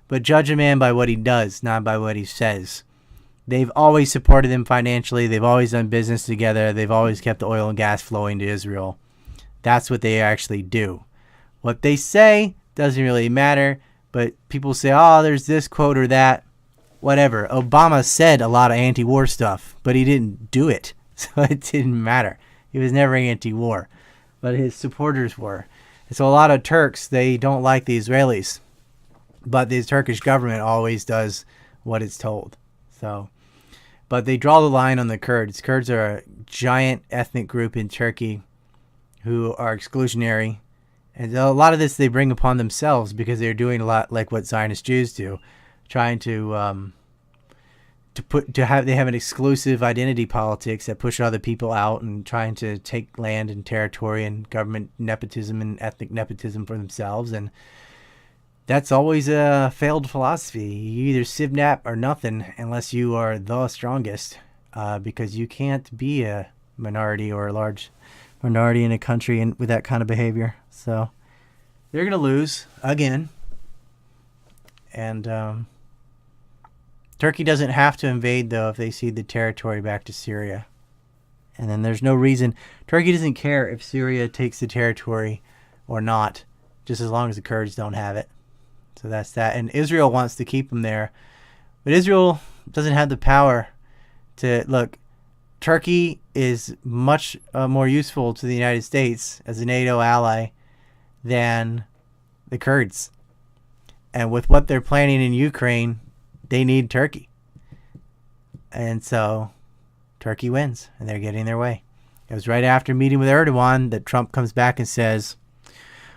But judge a man by what he does, not by what he says. They've always supported them financially. They've always done business together. They've always kept the oil and gas flowing to Israel. That's what they actually do. What they say doesn't really matter, but people say, oh, there's this quote or that. Whatever. Obama said a lot of anti-war stuff, but he didn't do it. So it didn't matter. He was never anti-war, but his supporters were. And so a lot of Turks, they don't like the Israelis, but the Turkish government always does what it's told. So, but they draw the line on the Kurds. Kurds are a giant ethnic group in Turkey who are exclusionary. And a lot of this they bring upon themselves because they're doing a lot like what Zionist Jews do, trying to have an exclusive identity politics that push other people out and trying to take land and territory and government nepotism and ethnic nepotism for themselves. And that's always a failed philosophy. You either sibnap or nothing unless you are the strongest, because you can't be a minority or a large minority in a country with that kind of behavior. So they're going to lose again. And Turkey doesn't have to invade, though, if they cede the territory back to Syria. And then there's no reason. Turkey doesn't care if Syria takes the territory or not, just as long as the Kurds don't have it. So that's that. And Israel wants to keep them there. But Israel doesn't have the power to... Look, Turkey is much more useful to the United States as a NATO ally than the Kurds. And with what they're planning in Ukraine, they need Turkey. And so Turkey wins, and they're getting their way. It was right after meeting with Erdogan that Trump comes back and says,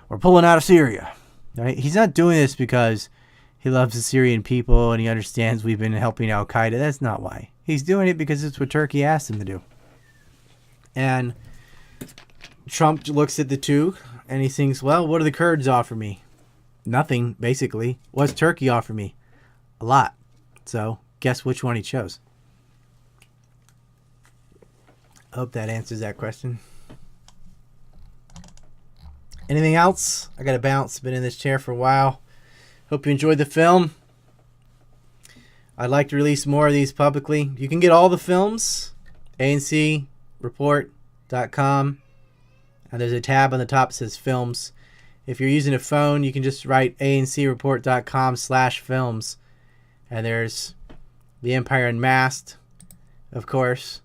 we're pulling out of Syria. Right? He's not doing this because he loves the Syrian people and he understands we've been helping Al-Qaeda. That's not why. He's doing it because it's what Turkey asked him to do. And Trump looks at the two and he thinks, well, what do the Kurds offer me? Nothing, basically. What's Turkey offer me? A lot. So guess which one he chose. I hope that answers that question. Anything else? I got to bounce. Been in this chair for a while. Hope you enjoyed the film. I'd like to release more of these publicly. You can get all the films, ancreport.com. And there's a tab on the top that says films. If you're using a phone, you can just write ancreport.com/films. And there's The Empire Unmasked, of course.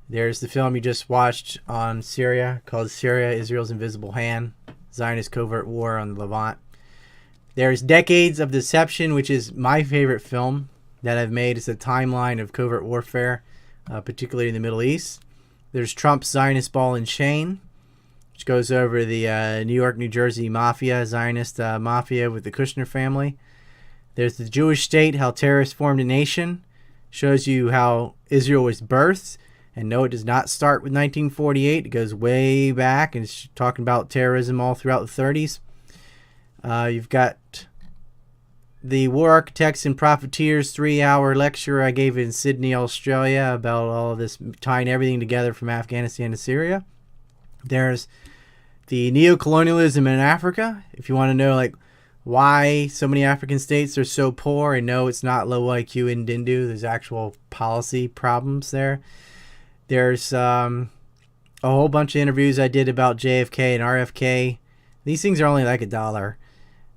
There's the film you just watched on Syria called Syria, Israel's Invisible Hand. Zionist Covert War on the Levant. There's Decades of Deception, which is my favorite film that I've made. It's a timeline of covert warfare, particularly in the Middle East. There's Trump's Zionist Ball and Chain, which goes over the New York, New Jersey mafia, Zionist mafia with the Kushner family. There's The Jewish State, How Terrorists Formed a Nation. Shows you how Israel was birthed. And no, it does not start with 1948. It goes way back, and it's talking about terrorism all throughout the 30s. You've got the War Architects and Profiteers 3-hour lecture I gave in Sydney, Australia, about all of this, tying everything together from Afghanistan to Syria. There's the Neocolonialism in Africa. If you want to know, like, why so many African states are so poor. And no, it's not low IQ in Dindu. There's actual policy problems there. There's a whole bunch of interviews I did about JFK and RFK. These things are only like $1,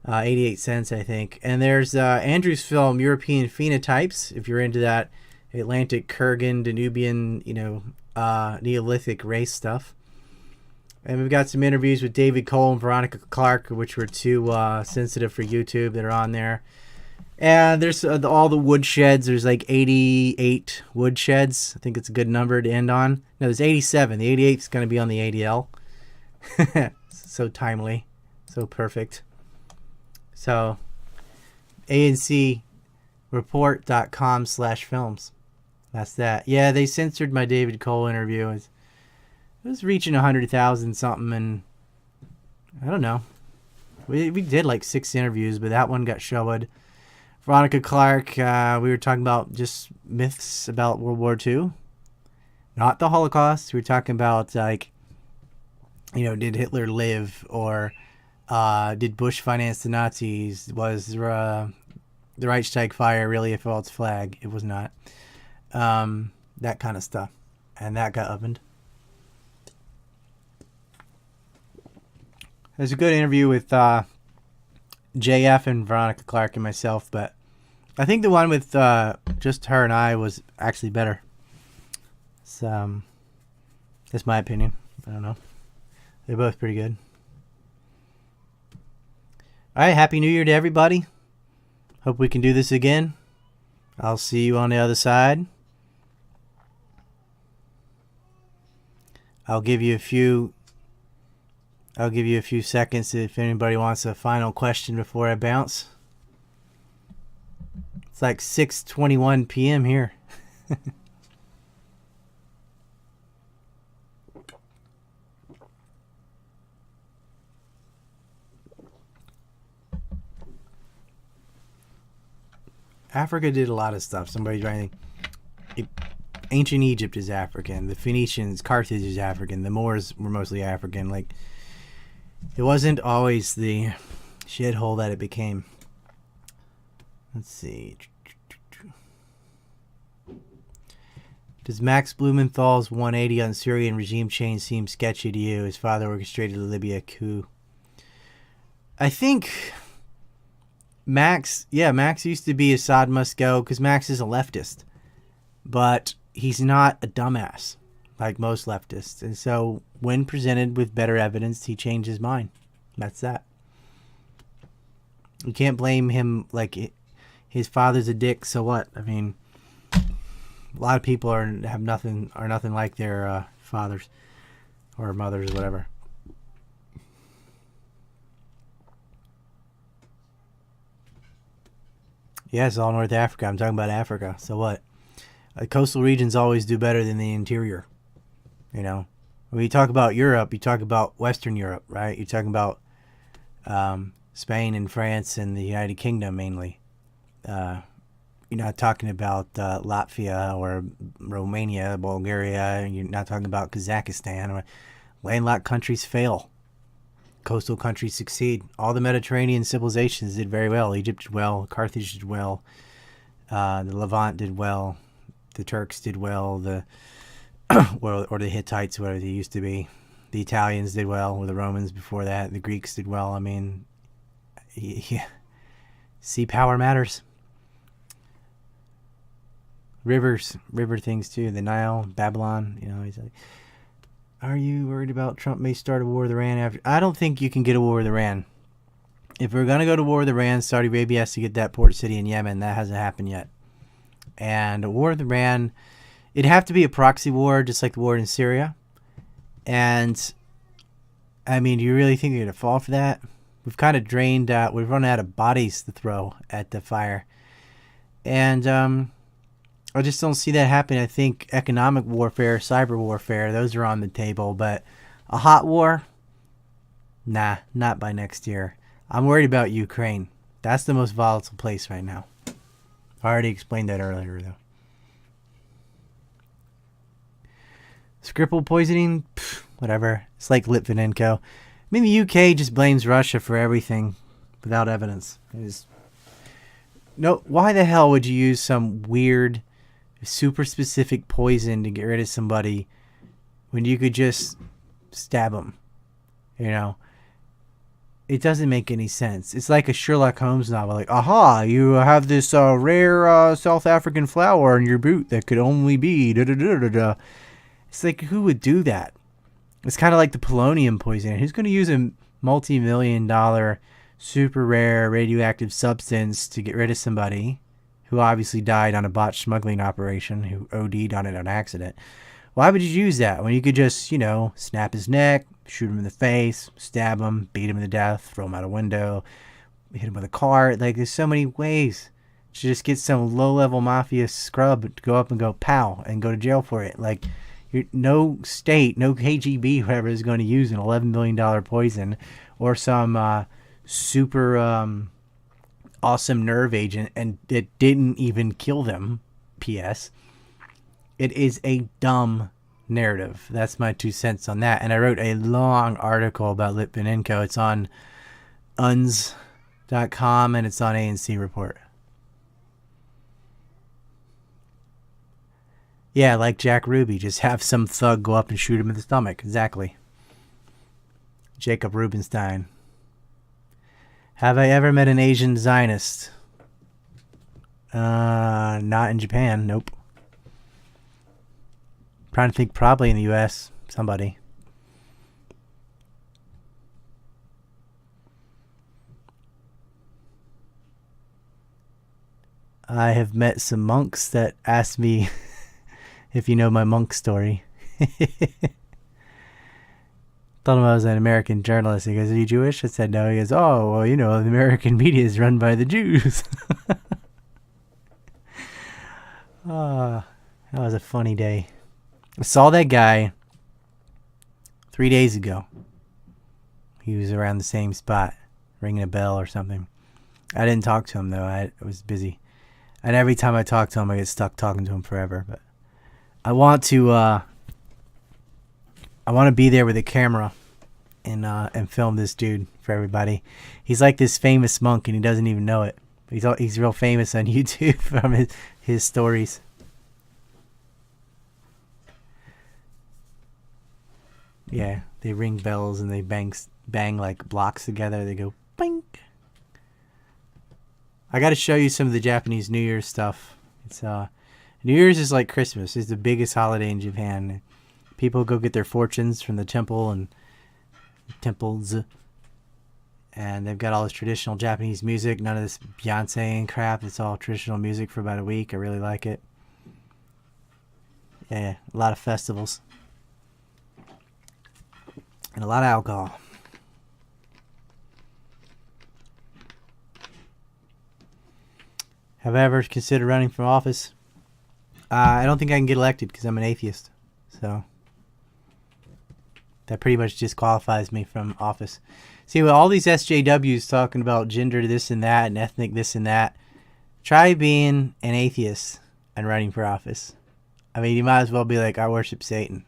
88 cents, I think. And there's Andrew's film, European Phenotypes, if you're into that Atlantic, Kurgan, Danubian, Neolithic race stuff. And we've got some interviews with David Cole and Veronica Clark, which were too sensitive for YouTube, that are on there. And there's all the woodsheds. There's like 88 woodsheds. I think it's a good number to end on. No, there's 87. The 88th is going to be on the ADL. So timely. So perfect. So, ancreport.com/films. That's that. Yeah, they censored my David Cole interview. It was reaching 100,000 something, and I don't know. We did like 6 interviews, but that one got shoved. Veronica Clark, we were talking about just myths about World War II. Not the Holocaust. We were talking about, like, did Hitler live? Or did Bush finance the Nazis? Was the Reichstag fire really a false flag? It was not. That kind of stuff. And that got opened. There's a good interview with JF and Veronica Clark and myself, but I think the one with just her and I was actually better. So, that's my opinion. I don't know. They're both pretty good. Alright, Happy New Year to everybody. Hope we can do this again. I'll see you on the other side. I'll give you a few seconds if anybody wants a final question before I bounce. It's like 6:21 p.m. here. Africa did a lot of stuff. Somebody's writing. Ancient Egypt is African. The Phoenicians, Carthage is African. The Moors were mostly African. Like, it wasn't always the shithole that it became. Let's see. Does Max Blumenthal's 180 on Syrian regime change seem sketchy to you? His father orchestrated the Libya coup. I think Max used to be Assad must go, because Max is a leftist. But he's not a dumbass like most leftists. And so when presented with better evidence, he changed his mind. That's that. You can't blame him. Like, his father's a dick, so what? I mean, a lot of people are nothing like their fathers or mothers or whatever. Yeah, it's all North Africa. I'm talking about Africa. So what? Coastal regions always do better than the interior. When you talk about Europe, you talk about Western Europe, right? You're talking about Spain and France and the United Kingdom mainly. You're not talking about Latvia or Romania, Bulgaria. You're not talking about Kazakhstan. Landlocked countries fail. Coastal countries succeed. All the Mediterranean civilizations did very well. Egypt did well. Carthage did well. The Levant did well. The Turks did well. Or the Hittites, whatever they used to be. The Italians did well. Or the Romans before that. The Greeks did well. I mean, yeah. Sea power matters. River things too. The Nile, Babylon. He's like, are you worried about Trump may start a war with Iran after? I don't think you can get a war with Iran. If we're going to go to war with Iran, Saudi Arabia has to get that port city in Yemen. That hasn't happened yet. And a war with Iran, it'd have to be a proxy war, just like the war in Syria. And, I mean, do you really think you're going to fall for that? We've kind of drained out, we've run out of bodies to throw at the fire. And I just don't see that happening. I think economic warfare, cyber warfare, those are on the table. But a hot war? Nah, not by next year. I'm worried about Ukraine. That's the most volatile place right now. I already explained that earlier, though. Skripal poisoning? Pfft, whatever. It's like Litvinenko. I mean, the UK just blames Russia for everything. without evidence. No, why the hell would you use some weird, super specific poison to get rid of somebody when you could just stab them? You know, it doesn't make any sense. It's like a Sherlock Holmes novel. Like, aha, you have this rare South African flower in your boot that could only be da-da-da-da-da. It's like, who would do that? It's kind of like the polonium poisoning. Who's going to use a multi-million-dollar, super rare radioactive substance to get rid of somebody who obviously died on a botched smuggling operation, who OD'd on it on accident? Why would you use that when you could just, you know, snap his neck, shoot him in the face, stab him, beat him to death, throw him out a window, hit him with a car? Like, there's so many ways to just get some low-level mafia scrub to go up and go pow and go to jail for it. Like, no state, no KGB, whoever, is going to use an $11 million poison or some super awesome nerve agent, and it didn't even kill them. P.S. It is a dumb narrative. That's my 2 cents on that. And I wrote a long article about Litvinenko. It's on UNS.com and it's on ANC Report. Yeah, like Jack Ruby. Just have some thug go up and shoot him in the stomach. Exactly. Jacob Rubenstein. Have I ever met an Asian Zionist? Not in Japan. Nope. Trying to think, probably in the U.S. Somebody. I have met some monks that asked me if you know my monk story. Told him I was an American journalist. He goes, "Are you Jewish?" I said no. He goes, "Oh, well, you know, the American media is run by the Jews." That was a funny day. I saw that guy 3 days ago. He was around the same spot, ringing a bell or something. I didn't talk to him, though. I was busy. And every time I talk to him, I get stuck talking to him forever. But I want to be there with a camera and film this dude for everybody. He's like this famous monk, and he doesn't even know it. He's real famous on YouTube from his stories. Yeah, they ring bells and they bang like blocks together. They go bink. I got to show you some of the Japanese New Year's stuff. It's New Year's is like Christmas. It's the biggest holiday in Japan. People go get their fortunes from the temple and temples, and they've got all this traditional Japanese music. None of this Beyonce and crap. It's all traditional music for about a week. I really like it. Yeah, a lot of festivals. And a lot of alcohol. Have I ever considered running for office? I don't think I can get elected because I'm an atheist. So that pretty much disqualifies me from office. See, with all these SJWs talking about gender this and that and ethnic this and that, try being an atheist and running for office. I mean, you might as well be like, I worship Satan.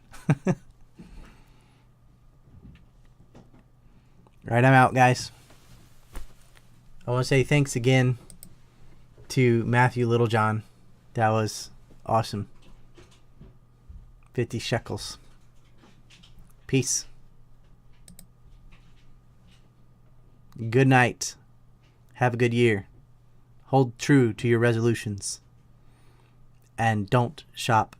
Right, I'm out, guys. I want to say thanks again to Matthew Littlejohn. That was awesome. 50 shekels. Peace. Good night. Have a good year. Hold true to your resolutions. And don't shop